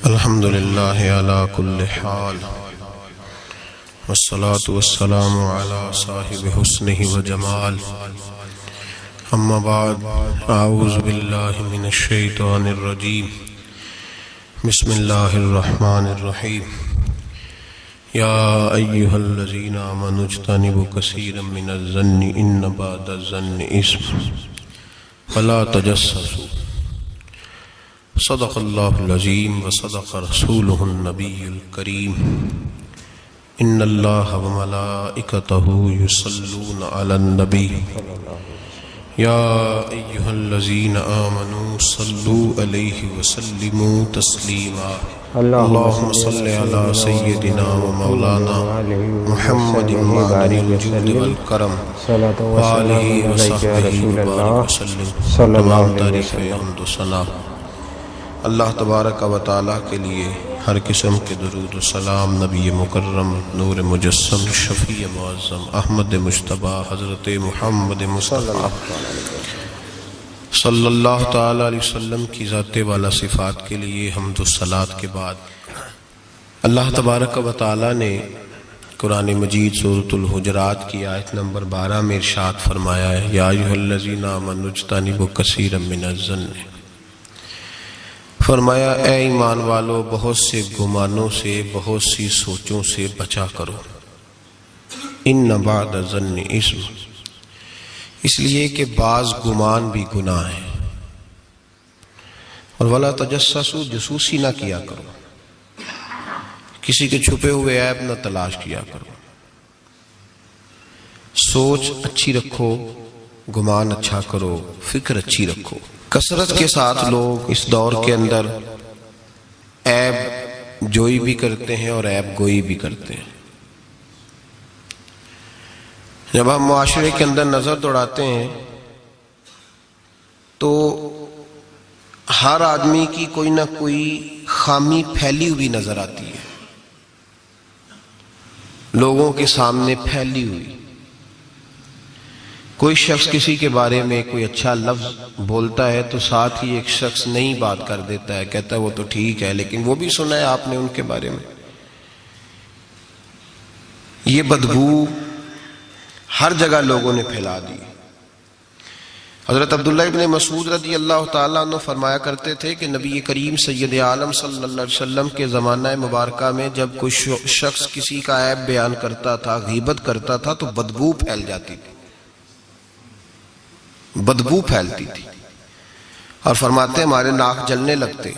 الحمد للہ علی کل حال والصلاة والسلام علی صاحب حسنہ وجمال اما بعد اعوذ باللہ من الشیطان الرجیم بسم اللہ الرحمن الرحیم یا ایہا الذین آمنوا اجتنبوا کثیرا من الظن ان بعض الظن اثم فلا تجسسوا صدق اللہ العظیم وصدق رسولہ النبی الکریم ان اللہ وملائکتہ یصلون علی النبی یا ایہا الذین آمنوا صلوا علیہ وسلموا تسلیما اللہم صلی علی سیدنا و مولانا محمد معدن الجود والکرم وآلہ وصحبہ وبارک وسلم تمام تعریف حمد و ثنا اللہ تبارک و تعالیٰ کے لیے ہر قسم کے درود و سلام نبی مکرم نور مجسم شفیع معظم احمد مجتبی حضرت محمد مصطفیٰ صلی اللہ تعالیٰ علیہ وسلم کی ذات والا صفات کے لیے حمد و صلات کے بعد اللہ تبارک و تعالیٰ نے قرآن مجید سورۃ الحجرات کی آیت نمبر 12 میں ارشاد فرمایا ہے یا ایھا الذین آمنوا اجتنبوا کثیرا من الظن، فرمایا اے ایمان والو بہت سے گمانوں سے بہت سی سوچوں سے بچا کرو، ان بعض الظن اثم، اس لیے کہ بعض گمان بھی گناہ ہے، اور ولا تجسسوا، جاسوسی نہ کیا کرو، کسی کے چھپے ہوئے عیب نہ تلاش کیا کرو، سوچ اچھی رکھو، گمان اچھا کرو، فکر اچھی رکھو۔ کثرت کے ساتھ لوگ اس دور کے اندر عیب جوئی بھی کرتے ہیں اور عیب گوئی بھی کرتے ہیں۔ جب ہم معاشرے کے اندر نظر دوڑاتے ہیں تو ہر آدمی کی کوئی نہ کوئی خامی پھیلی ہوئی نظر آتی ہے، لوگوں کے سامنے پھیلی ہوئی۔ کوئی شخص کسی کے بارے میں کوئی اچھا لفظ بولتا ہے تو ساتھ ہی ایک شخص نئی بات کر دیتا ہے، کہتا ہے وہ تو ٹھیک ہے لیکن وہ بھی سنا ہے آپ نے ان کے بارے میں۔ یہ بدبو ہر جگہ لوگوں نے پھیلا دی۔ حضرت عبداللہ ابن مسعود رضی اللہ تعالیٰ عنہ فرمایا کرتے تھے کہ نبی کریم سید عالم صلی اللہ علیہ وسلم کے زمانہ مبارکہ میں جب کوئی شخص کسی کا عیب بیان کرتا تھا، غیبت کرتا تھا تو بدبو پھیل جاتی تھی، بدبو پھیلتی تھی، اور فرماتے ہمارے ناک جلنے لگتے،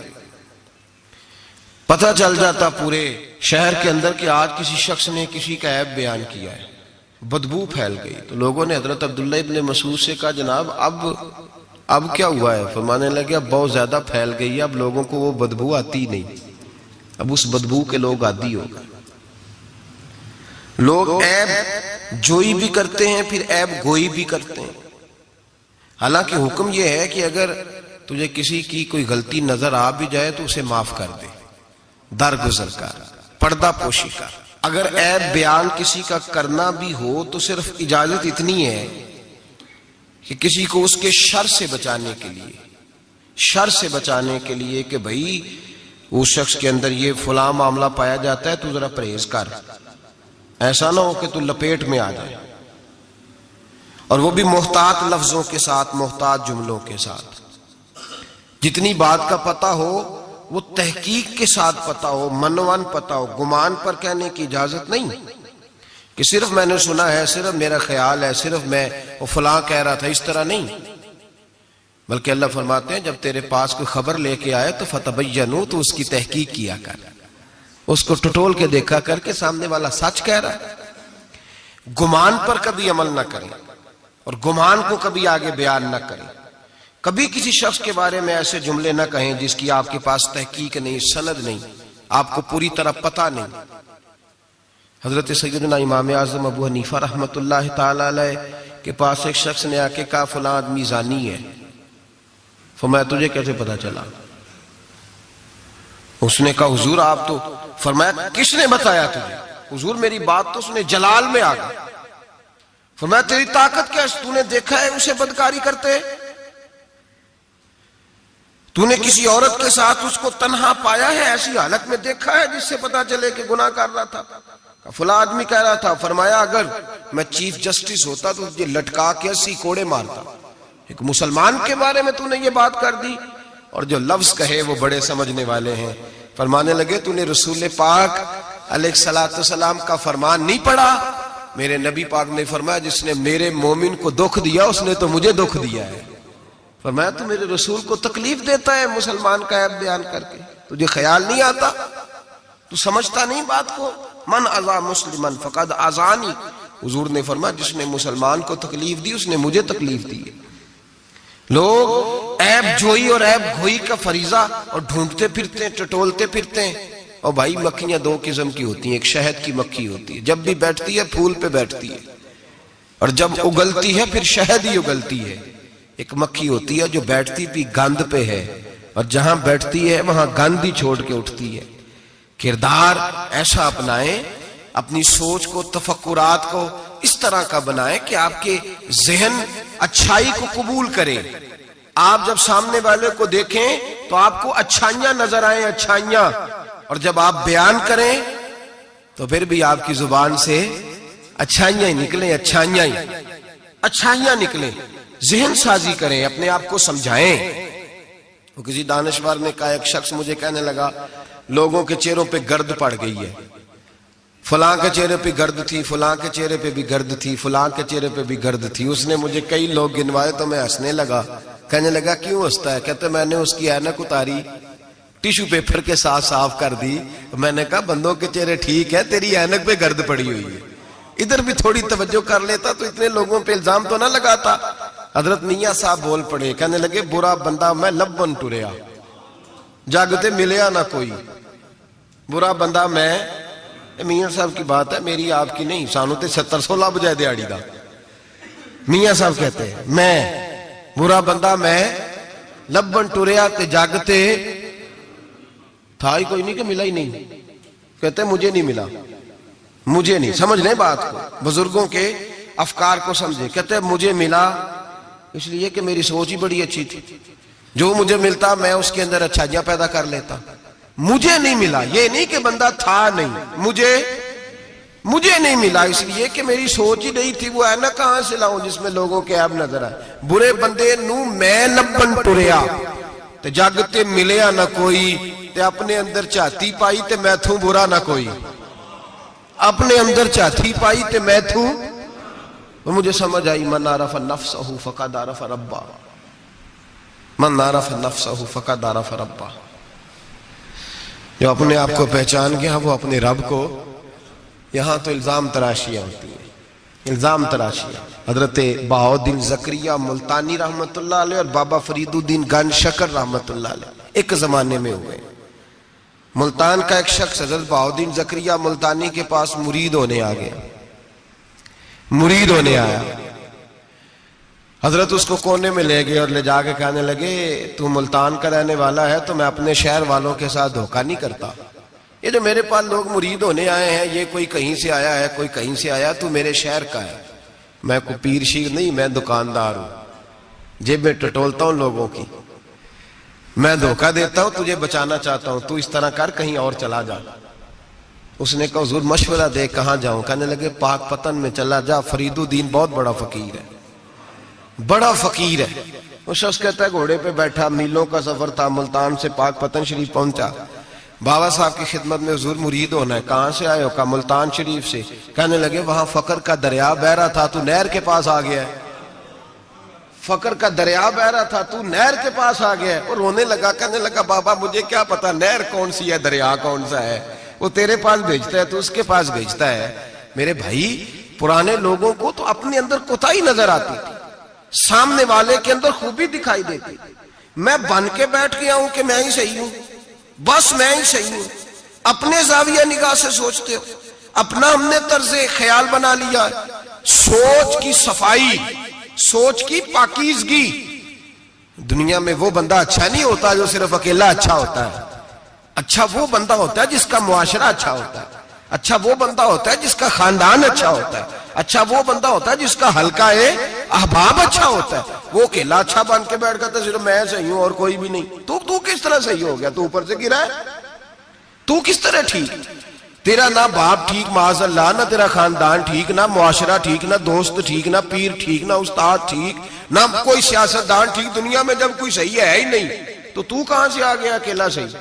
پتہ چل جاتا پورے شہر کے اندر کہ آج کسی شخص نے کسی کا عیب بیان کیا ہے، بدبو پھیل گئی۔ تو لوگوں نے حضرت عبداللہ ابن مسعود سے کہا جناب اب کیا ہوا ہے؟ فرمانے لگے اب بہت زیادہ پھیل گئی ہے، اب لوگوں کو وہ بدبو آتی نہیں، اب اس بدبو کے لوگ عادی ہو گئے۔ لوگ عیب جوئی بھی کرتے ہیں پھر عیب گوئی بھی کرتے ہیں، حالانکہ حکم یہ ہے کہ اگر تجھے کسی کی کوئی غلطی نظر آ بھی جائے تو اسے معاف کر دے، درگزر کر، پردہ پوشی کر۔ اگر عیب بیان کسی کا کرنا بھی ہو تو صرف اجازت اتنی ہے کہ کسی کو اس کے شر سے بچانے کے لیے کہ بھئی اس شخص کے اندر یہ فلاں معاملہ پایا جاتا ہے تو ذرا پرہیز کر، ایسا نہ ہو کہ تو لپیٹ میں آ جائے، اور وہ بھی محتاط لفظوں کے ساتھ، محتاط جملوں کے ساتھ۔ جتنی بات کا پتہ ہو وہ تحقیق کے ساتھ پتہ ہو، منوان پتہ ہو، گمان پر کہنے کی اجازت نہیں کہ صرف میں نے سنا ہے، صرف میرا خیال ہے، صرف میں وہ فلاں کہہ رہا تھا، اس طرح نہیں، بلکہ اللہ فرماتے ہیں جب تیرے پاس کوئی خبر لے کے آئے تو فتبینوا، تو اس کی تحقیق کیا کر، اس کو ٹٹول کے دیکھا کر کے سامنے والا سچ کہہ رہا ہے۔ گمان پر کبھی عمل نہ کریں اور گمان کو کبھی آگے بیان نہ کریں، کبھی کسی شخص کے بارے میں ایسے جملے نہ کہیں جس کی آپ کے پاس تحقیق نہیں، سند نہیں، آپ کو پوری طرح پتہ نہیں۔ حضرت سیدنا امام اعظم ابو حنیفہ رحمۃ اللہ تعالی علیہ کے پاس ایک شخص نے آ کے کہا فلاں آدمی زانی ہے، فرمایا تجھے کیسے پتہ چلا؟ اس نے کہا حضور آپ تو، فرمایا کس نے بتایا تجھے؟ حضور میری بات تو سنے، جلال میں آ گیا۔ فرمایا تیری طاقت کیا ہے؟ تو نے دیکھا ہے اسے بدکاری کرتے؟ تو نے کسی عورت کے ساتھ اس کو تنہا پایا ہے، ایسی حالت میں دیکھا ہے جس سے پتا چلے کہ گناہ کر رہا تھا؟ فلاں آدمی کہہ رہا تھا، فرمایا اگر میں چیف جسٹس ہوتا تو یہ لٹکا کے 80 کوڑے مارتا۔ ایک مسلمان کے بارے میں تو نے یہ بات کر دی، اور جو لفظ کہے وہ بڑے سمجھنے والے ہیں۔ فرمانے لگے تو نے رسول پاک علیہ السلام کا فرمان نہیں پڑھا؟ میرے نبی پاک نے فرمایا جس نے میرے مومن کو دکھ دیا اس نے تو مجھے دکھ دیا ہے۔ فرمایا تو میرے رسول کو تکلیف دیتا ہے مسلمان کا عیب بیان کر کے، تجھے خیال نہیں آتا؟ تو سمجھتا نہیں بات کو؟ من اذا مسلمن فقد اذانی، حضور نے فرمایا جس نے مسلمان کو تکلیف دی اس نے مجھے تکلیف دی ہے۔ لوگ عیب جوئی اور عیب گھوئی کا فریضہ اور ڈھونڈتے پھرتے ہیں، ٹٹولتے پھرتے ہیں۔ اور بھائی مکھیاں دو قسم کی ہوتی ہیں، ایک شہد کی مکھی ہوتی ہے، جب بھی بیٹھتی ہے پھول پہ بیٹھتی ہے، اور جب اگلتی ہے پھر شہد ہی اگلتی ہے۔ ایک مکھی ہوتی ہے جو بیٹھتی بھی گند پہ ہے، اور جہاں بیٹھتی ہے وہاں گند ہی چھوڑ کے اٹھتی ہے۔ کردار ایسا اپنائیں، اپنی سوچ کو، تفکرات کو اس طرح کا بنائیں کہ آپ کے ذہن اچھائی کو قبول کرے۔ آپ جب سامنے والے کو دیکھیں تو آپ کو اچھائیاں نظر آئیں، اچھائیاں، اور جب آپ بیان کریں تو پھر بھی آپ کی زبان سے اچھائیاں ہی نکلیں، اچھائیاں نکلیں۔ ذہن سازی کریں، اپنے آپ کو سمجھائیں۔ وہ کسی دانشور نے کہا، ایک شخص مجھے کہنے لگا لوگوں کے چہروں پہ گرد پڑ گئی ہے، فلاں کے چہرے پہ گرد تھی، فلاں کے چہرے پہ بھی گرد تھی، فلاں کے چہرے پہ بھی گرد تھی۔ اس نے مجھے کئی لوگ گنوائے تو میں ہنسنے لگا۔ کہنے لگا کیوں ہنستا ہے؟ کہتے میں نے اس کی اینک اتاری، ٹیشو پیپر کے ساتھ صاف کر دی۔ میں نے کہا بندوں کے چہرے ٹھیک ہے، تیری اینک پہ گرد پڑی ہوئی ہے، ادھر بھی تھوڑی توجہ کر لیتا تو اتنے لوگوں پہ الزام تو نہ لگاتا۔ حضرت میاں صاحب بول پڑے، کہنے لگے برا بندہ میں لبن ٹریا، جاگتے ملیا نہ کوئی۔ برا بندہ میں، میاں صاحب کی بات ہے، میری آپ کی نہیں، سانو تے 70-16 بجائے دیاڑی دا۔ میاں صاحب کہتے ہیں میں برا بندہ میں لبن ٹریا تے جاگتے تھا ہی کوئی نہیں کہ ملا ہی نہیں۔ کہتے مجھے نہیں ملا، مجھے نہیں۔ سمجھ لیں بات کو، بزرگوں کے افکار کو سمجھے۔ کہتے مجھے ملا اس لیے کہ میری سوچ ہی بڑی اچھی تھی، جو مجھے ملتا میں اس کے اندر اچھائیاں پیدا کر لیتا۔ مجھے نہیں ملا، یہ نہیں کہ بندہ تھا نہیں، مجھے نہیں ملا اس لیے کہ میری سوچ ہی نہیں تھی۔ وہ ہے نا کہاں سے لاؤں جس میں لوگوں کے عیب نظر آئے؟ برے بندے نو میں لبن ٹریا تے جاگتے ملیا نہ کوئی، تے اپنے اندر چاہتی پائی تے میں تھوں برا نہ کوئی۔ اپنے اندر چاہتی پائی تے میں تھوں، اور مجھے سمجھ آئی من عرف نفسہ فقد عرف ربہ، من عرف نفسہ فقد عرف ربہ۔ جو اپنے آپ کو پہچان گیا وہ اپنے رب کو۔ یہاں تو الزام تراشیاں ہوتی ہیں، الزام تراشیاں۔ حضرت بہاؤالدین زکریا ملتانی رحمت اللہ علیہ اور بابا فرید الدین گنج شکر رحمت اللہ علیہ ایک زمانے میں ہوئے۔ ملتان کا ایک شخص حضرت بہاؤالدین زکریا ملتانی کے پاس مرید ہونے آ گیا، مرید ہونے آیا۔ حضرت اس کو کونے میں لے گئے اور لے جا کے کہنے لگے تو ملتان کا رہنے والا ہے تو میں اپنے شہر والوں کے ساتھ دھوکہ نہیں کرتا۔ یہ جو میرے پاس لوگ مرید ہونے آئے ہیں، یہ کوئی کہیں سے آیا ہے، کوئی کہیں سے آیا، تو میرے شہر کا ہے۔ میں کوئی پیر شیر نہیں، میں دکاندار ہوں، جیب میں ٹٹولتا ہوں لوگوں کی، میں دھوکہ دیتا ہوں، تجھے بچانا چاہتا ہوں، تو اس طرح کر کہیں اور چلا جا۔ اس نے کہا حضور مشورہ دے کہاں جاؤں؟ کہنے لگے پاک پتن میں چلا جا، فرید الدین بہت بڑا فقیر ہے، بڑا فقیر ہے۔ وہ شخص کہتا ہے گھوڑے پہ بیٹھا، میلوں کا سفر تھا، ملتان سے پاک پتن شریف پہنچا۔ بابا صاحب کی خدمت میں حضور مرید ہونا ہے، کہاں سے آئے ہو؟ کہا ملتان شریف سے۔ کہنے لگے وہاں فقر کا دریا بہ رہا تھا، تو نہر کے پاس آ گیا ہے۔ فقر کا دریا بہ رہا تھا، تو نہر کے پاس آ گیا ہے۔ اور رونے لگا، کہنے لگا بابا مجھے کیا پتا نہر کون سی ہے، دریا کون سا ہے، وہ تیرے پاس بھیجتا ہے تو اس کے پاس بھیجتا ہے۔ میرے بھائی پرانے لوگوں کو تو اپنے اندر کوتاہی نظر آتی تھی، سامنے والے کے اندر خوبی دکھائی دیتی۔ میں بن کے بیٹھ گیا ہوں کہ میں ہی صحیح ہوں، بس میں ہی صحیح ہوں۔ اپنے زاویہ نگاہ سے سوچتے ہو، اپنا ہم نے طرز خیال بنا لیا۔ سوچ کی صفائی، سوچ کی پاکیزگی۔ دنیا میں وہ بندہ اچھا نہیں ہوتا جو صرف اکیلا اچھا ہوتا ہے، اچھا وہ بندہ ہوتا ہے جس کا معاشرہ اچھا ہوتا ہے، اچھا وہ بندہ ہوتا ہے جس کا خاندان اچھا ہوتا ہے، اچھا وہ بندہ ہوتا ہے جس کا حلقہ احباب اچھا ہوتا ہے۔ وہ اکیلا اچھا بن کے بیٹھ گیا تھا صرف میں صحیح ہوں اور کوئی بھی نہیں، تو تو کس طرح صحیح ہو گیا؟ تو اوپر سے گرا ہے، تو کس طرح ٹھیک؟ تیرا نہ باپ ٹھیک معاذ اللہ، نہ تیرا خاندان ٹھیک، نہ معاشرہ ٹھیک، نہ دوست ٹھیک، نہ پیر ٹھیک، نہ استاد ٹھیک، نہ کوئی سیاستدان ٹھیک، دنیا میں جب کوئی صحیح ہے ہی نہیں تو کہاں سے آ گیا اکیلا صحیح؟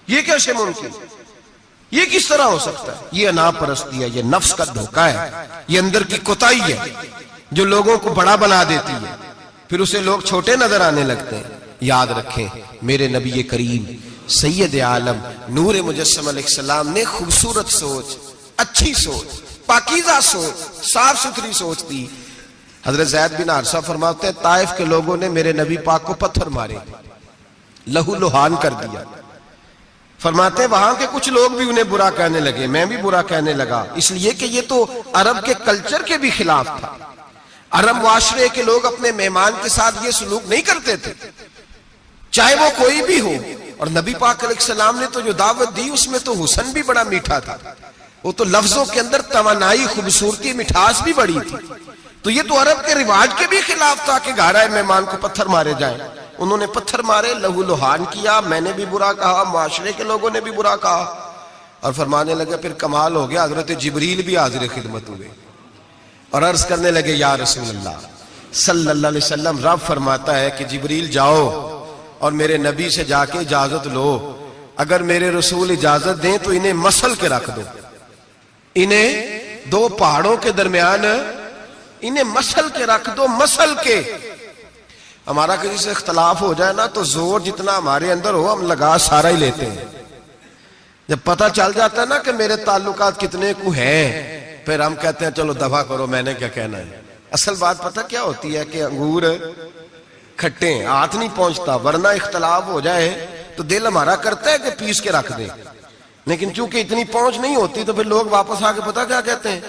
یہ کیسے ممکن؟ یہ کس طرح ہو سکتا ہے؟ یہ انا پرستی ہے، یہ نفس کا دھوکہ ہے، یہ اندر کی کوتاہی ہے جو لوگوں کو بڑا بنا دیتی ہے، پھر اسے لوگ چھوٹے نظر آنے لگتے ہیں۔ یاد رکھیں میرے نبی کریم سید عالم نور مجسم علیہ السلام نے خوبصورت سوچ، اچھی سوچ، پاکیزہ سوچ، صاف ستھری سوچ دی۔ حضرت زید بن حارثہ فرماتے ہیں طائف کے لوگوں نے میرے نبی پاک کو پتھر مارے، لہو لہان کر دیا۔ فرماتے ہیں وہاں کے کچھ لوگ بھی انہیں برا کہنے لگے، میں بھی برا کہنے لگا، اس لیے کہ یہ تو عرب کے کلچر کے بھی خلاف تھا۔ عرب معاشرے کے لوگ اپنے مہمان کے ساتھ یہ سلوک نہیں کرتے تھے، چاہے وہ کوئی بھی ہو۔ اور نبی پاک علیہ السلام نے تو جو دعوت دی اس میں تو حسن بھی بڑا میٹھا تھا، وہ تو لفظوں کے اندر توانائی، خوبصورتی، مٹھاس بھی بڑی تھی۔ تو یہ تو عرب کے رواج کے بھی خلاف تھا کہ گھر آئے مہمان کو پتھر مارے جائیں۔ انہوں نے پتھر مارے، لہو لہان کیا، میں نے بھی برا کہا، معاشرے کے لوگوں نے بھی برا کہا، اور فرمانے لگے پھر کمال ہو گیا، حضرت جبریل بھی حاضر خدمت ہوئے اور عرض کرنے لگے یا رسول اللہ صلی اللہ علیہ وسلم، رب فرماتا ہے کہ جبریل جاؤ اور میرے نبی سے جا کے اجازت لو، اگر میرے رسول اجازت دیں تو انہیں مسل کے رکھ دو، انہیں دو پہاڑوں کے درمیان انہیں مسل کے رکھ دو، مسل کے۔ ہمارا کسی سے اختلاف ہو جائے نا تو زور جتنا ہمارے اندر ہو ہم لگا سارا ہی لیتے ہیں، جب پتہ چل جاتا ہے نا کہ میرے تعلقات کتنے کو ہیں پھر ہم کہتے ہیں چلو دفع کرو، میں نے کیا کہنا ہے۔ اصل بات پتہ کیا ہوتی ہے کہ انگور کھٹے ہیں، ہاتھ نہیں پہنچتا، ورنہ اختلاف ہو جائے تو دل ہمارا کرتا ہے کہ پیس کے رکھ دیں، لیکن چونکہ اتنی پہنچ نہیں ہوتی تو پھر لوگ واپس آ کے پتہ کیا کہتے ہیں،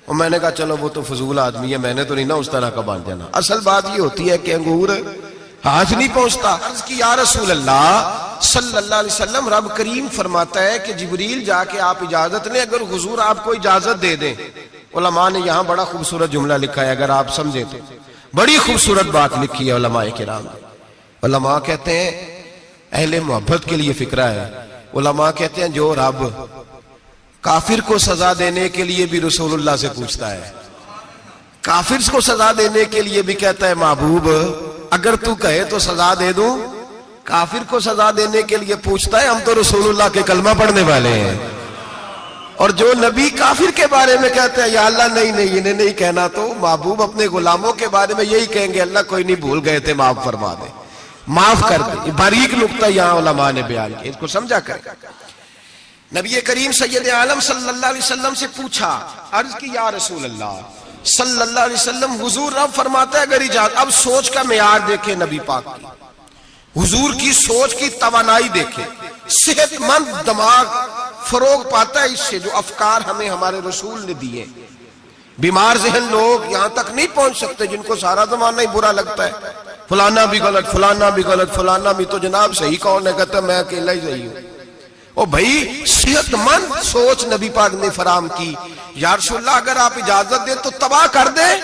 اور میں نے کہا چلو وہ تو فضول آدمی ہے، میں نے تو نہیں نا اس طرح کا باندھ جانا۔ اصل بات یہ ہوتی ہے کہ انگور ہاتھ نہیں پہنچتا۔ عرض کی یا رسول اللہ صلی اللہ علیہ وسلم، رب کریم فرماتا ہے کہ جبریل جا کے آپ اجازت لیں، اگر حضور آپ کو اجازت دے دیں۔ علماء نے یہاں بڑا خوبصورت جملہ لکھا ہے، اگر آپ سمجھیں تو بڑی خوبصورت بات لکھی ہے علماء کرام۔ علماء کہتے ہیں اہل محبت کے لیے فکرہ ہے، علماء کہتے ہیں جو رب کافر کو سزا دینے کے لیے بھی رسول اللہ سے پوچھتا ہے، کافر کو سزا دینے کے لیے بھی کہتا ہے محبوب اگر تو کہے تو سزا دے دوں، کافر کو سزا دینے کے لیے پوچھتا ہے، ہم تو رسول اللہ کے کلمہ پڑھنے والے ہیں۔ اور جو نبی کافر کے بارے میں کہتے ہیں یا اللہ نہیں انہیں نہیں کہنا، تو محبوب اپنے غلاموں کے بارے میں یہی کہیں گے اللہ کوئی نہیں، بھول گئے تھے، معاف فرما دے، معاف کر دے۔ یہ باریک نقطہ یہاں علماء نے بیان کیا، اس کو سمجھا کریں۔ نبی کریم سید عالم صلی اللہ علیہ وسلم سے پوچھا، عرض کی یا رسول اللہ صلی اللہ علیہ وسلم، حضور رب فرماتا ہے اگر اجازت۔ اب سوچ کا معیار دیکھیں نبی پاک کی، حضور کی سوچ کی توانائی دیکھیں، صحت مند دماغ فروغ پاتا ہے اس سے، جو افکار ہمیں ہمارے رسول نے دیے۔ بیمار ذہن لوگ یہاں تک نہیں پہنچ سکتے جن کو سارا زمانہ ہی برا لگتا ہے، فلانا بھی غلط، فلانا بھی غلط، فلانا بھی، تو جناب صحیح کون ہے؟ کہتا میں اکیلا ہی صحیح ہوں۔ او بھائی صحت مند سوچ نبی پاک نے فراہم کی، یا رسول اللہ اگر آپ اجازت دیں تو تباہ کر دیں،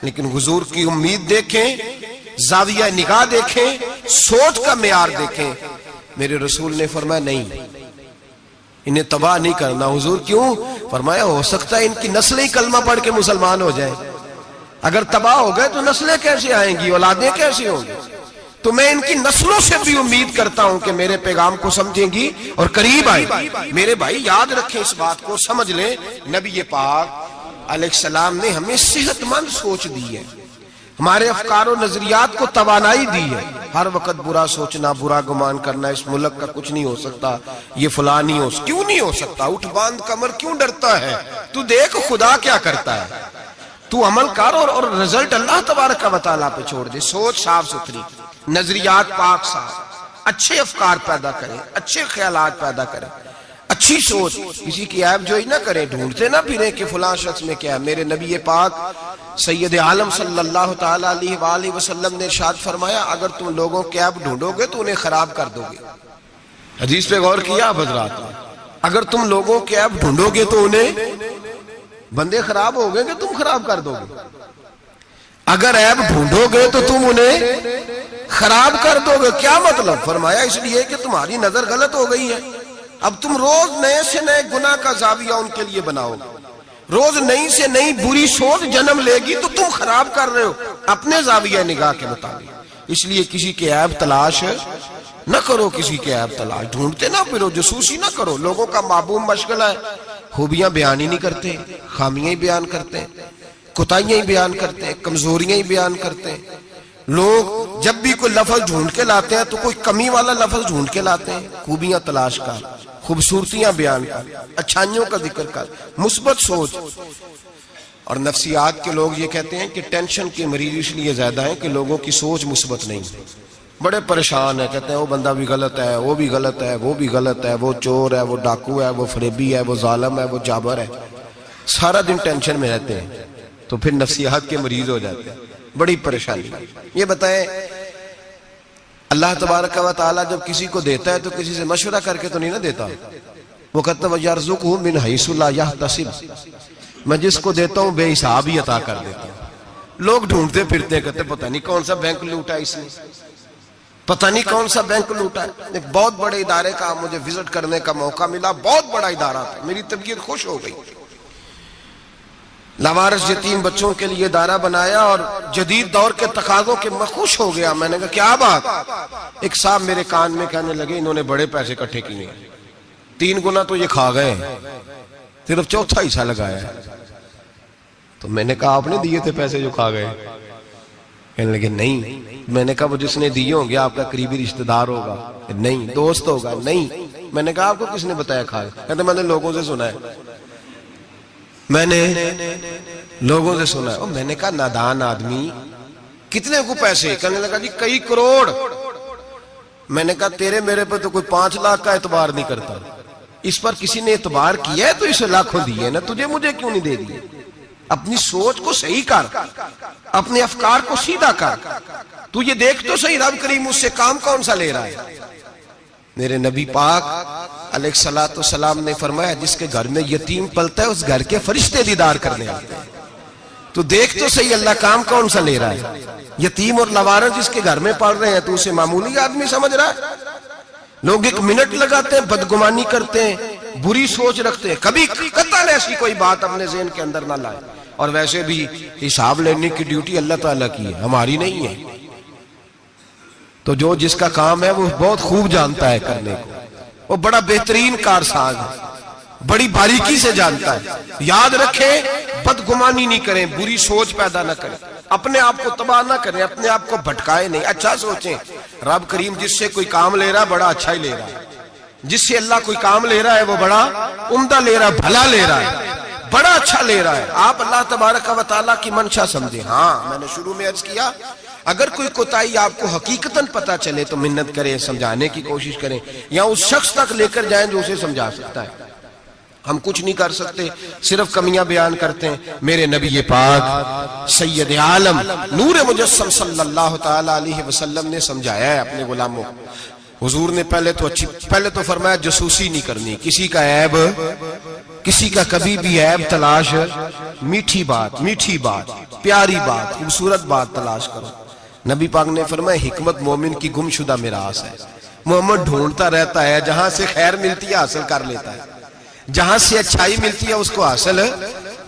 لیکن حضور کی امید دیکھیں، زاویہ نگاہ دیکھیں، سوچ کا معیار دیکھیں۔ میرے رسول نے فرمایا نہیں، انہیں تباہ نہیں کرنا۔ حضور کیوں؟ فرمایا ہو سکتا ہے ان کی نسلیں ہی کلمہ پڑھ کے مسلمان ہو جائیں، اگر تباہ ہو گئے تو نسلیں کیسے آئیں گی، اولادیں کیسے ہوں گی؟ تو میں ان کی نسلوں سے بھی امید کرتا ہوں کہ میرے پیغام کو سمجھیں گی اور قریب آئیں۔ میرے بھائی یاد رکھیں اس بات کو، سمجھ لیں نبی پاک علیہ السلام نے ہمیں صحت مند سوچ دی ہے، ہمارے افکار و نظریات کو توانائی دی ہے۔ ہر وقت برا سوچنا، برا گمان کرنا، اس ملک کا کچھ نہیں ہو سکتا، یہ فلاں نہیں ہو، کیوں نہیں ہو سکتا؟ اٹھ باندھ کمر کیوں ڈرتا ہے؟ تو دیکھ خدا کیا کرتا ہے، تو عمل کر اور رزلٹ اللہ تبارک و تعالیٰ پہ چھوڑ دے۔ سوچ صاف ستھری، نظریات پاک صاف، اچھے افکار پیدا کریں، اچھے خیالات پیدا کریں، اچھی سوچ، کسی کی عیب جوئی نہ کریں، ڈھونڈتے نہ پھریں کہ فلاں شخص میں کیا ہے۔ میرے نبی پاک سید عالم صلی اللہ تعالیٰ علیہ وآلہ وسلم نے ارشاد فرمایا اگر تم لوگوں کے عیب ڈھونڈو گے تو انہیں خراب کر دو گے۔ حدیث پہ غور کیا آپ حضرات نے؟ اگر تم لوگوں کے عیب ڈھونڈو گے تو انہیں، بندے خراب ہو گئے کہ تم خراب کر دو گے؟ اگر عیب ڈھونڈو گے تو تم انہیں خراب کر دو گے. کیا مطلب؟ فرمایا اس لیے کہ تمہاری نظر غلط ہو گئی ہے. اب تم روز نئے سے نئے گناہ کا زاویہ ان کے لیے بناؤ گے, روز نئی سے نئی بری سوچ جنم لے گی, تو تم خراب کر رہے ہو اپنے زاویہ نگاہ کے مطابق. اس لیے کسی کے عیب تلاش نہ کرو, کسی کے عیب تلاش ڈھونڈتے نہ پھرو, جاسوسی نہ کرو. لوگوں کا معبوم مشغلہ ہے خوبیاں بیان ہی نہیں کرتے, خامیاں ہی بیان کرتے ہیں, کوتاہیاں ہی بیان کرتے ہیں, کمزوریاں ہی بیان کرتے ہیں. لوگ جب بھی کوئی لفظ ڈھونڈ کے لاتے ہیں تو کوئی کمی والا لفظ ڈھونڈ کے لاتے ہیں. خوبیاں تلاش کر, خوبصورتیاں بیان کر, اچھائیوں کا ذکر کر, مثبت سوچ. اور نفسیات کے لوگ یہ کہتے ہیں کہ ٹینشن کے مریض اس لیے زیادہ ہیں کہ لوگوں کی سوچ مثبت نہیں, بڑے پریشان ہیں. کہتے ہیں وہ بندہ بھی غلط ہے, وہ بھی غلط ہے, وہ بھی غلط ہے, وہ چور ہے, وہ ڈاکو ہے, وہ فریبی ہے, وہ ظالم ہے, وہ جابر ہے. سارا دن ٹینشن میں رہتے ہیں تو پھر نفسیات کے مریض ہو جاتے ہیں. بڑی پریشانی. یہ بتائیں, اللہ تبارک و تعالیٰ جب کسی کو دیتا ہے تو کسی سے مشورہ کر کے تو نہیں نہ دیتا. وہ کہتا ہے وَيَرْزُقْهُ مِنْ حَيْثُ لَا يَحْتَسِبُ, میں جس کو دیتا ہوں بے حساب ہی عطا کر دیتا ہوں. لوگ ڈھونڈتے پھرتے ہیں, کہتے پتہ نہیں کون سا بینک لوٹا اس نے, پتہ نہیں کون سا بینک لوٹا ہے. ایک بہت بڑے ادارے کا مجھے وزٹ کرنے کا موقع ملا, بہت بڑا ادارہ تھا, میری طبیعت خوش ہو گئی. لاوارث یتیم بچوں کے لیے ادارہ بنایا اور جدید دور کے تقاضوں کے میں خوش ہو گیا. میں نے کہا کیا بات؟ ایک صاحب میرے کان میں کہنے لگے انہوں نے بڑے پیسے اکٹھے کیے, 3 گنا تو یہ کھا گئے, صرف 4تھا حصہ لگایا ہے. تو میں نے کہا آپ نے دیے تھے پیسے جو کھا گئے؟ کہنے لگے نہیں. میں نے کہا وہ جس نے دیے ہوں گے آپ کا قریبی رشتہ دار ہوگا؟ نہیں. دوست ہوگا؟ نہیں. میں نے کہا آپ کو کس نے بتایا کھا گئے؟ کہتے میں نے لوگوں سے سنا ہے, میں نے لوگوں سے سنا ہے. میں نے کہا نادان آدمی, کتنے کو پیسے؟ کہنے لگا جی کئی کروڑ. میں نے کہا تیرے میرے پہ تو کوئی 5 لاکھ کا اعتبار نہیں کرتا, اس پر کسی نے اعتبار کیا ہے تو اسے لاکھوں دیے نا, تجھے مجھے کیوں نہیں دے دیے؟ اپنی سوچ کو صحیح کر, اپنے افکار کو سیدھا کر. تو یہ دیکھ تو صحیح رب کریم اس سے کام کون سا لے رہا ہے. میرے نبی پاک علیہ الصلوۃ والسلام نے فرمایا جس کے گھر میں یتیم پلتا ہے اس گھر کے فرشتے دیدار کرنے آتے ہیں. تو دیکھ تو صحیح اللہ کام کون سا لے رہا ہے. یتیم اور لاوارث جس کے گھر میں پڑھ رہے ہیں تو اسے معمولی آدمی سمجھ رہا ہے. لوگ 1 منٹ لگاتے ہیں, بدگمانی کرتے ہیں, بری سوچ رکھتے ہیں, کبھی قطعاً ایسی کوئی بات اپنے ذہن کے اندر نہ لائے. اور ویسے بھی حساب لینے کی ڈیوٹی اللہ تعالیٰ کی ہے, ہماری نہیں ہے. تو جو جس کا کام ہے وہ بہت خوب جانتا ہے کرنے کو, وہ بڑا بہترین کارساز ہے, بڑی باریکی سے جانتا ہے. یاد رکھیں بدگمانی نہیں کریں, بری سوچ پیدا نہ کریں, اپنے آپ کو تباہ نہ کریں, اپنے آپ کو بھٹکائے نہیں. اچھا سوچیں, رب کریم جس سے کوئی کام لے رہا ہے بڑا اچھا ہی لے رہا ہے. جس سے اللہ کوئی کام لے رہا ہے وہ بڑا عمدہ لے رہا ہے, بھلا لے رہا ہے, بڑا اچھا لے رہا ہے. آپ اللہ تبارک و تعالیٰ کی منشا سمجھیں. ہاں میں نے شروع میں عرض کیا اگر کوئی کوتاہی آپ کو حقیقتاً پتہ چلے تو منت کریں, سمجھانے کی کوشش کریں, یا اس شخص تک لے کر جائیں جو اسے سمجھا سکتا ہے. ہم کچھ نہیں کر سکتے, صرف کمیاں بیان کرتے ہیں. میرے نبی پاک سید عالم نور مجسم صلی اللہ تعالی علیہ وسلم نے سمجھایا ہے اپنے غلاموں. حضور نے پہلے تو فرمایا جاسوسی نہیں کرنی, کسی کا عیب, کسی کا کبھی بھی عیب تلاش, میٹھی بات, پیاری بات, خوبصورت بات تلاش کرو. نبی پاک نے فرمایا حکمت مومن کی گم شدہ میراث ہے. محمد ڈھونڈتا رہتا ہے, جہاں سے خیر ملتی ہے حاصل کر لیتا ہے, جہاں سے اچھائی ملتی ہے اس کو حاصل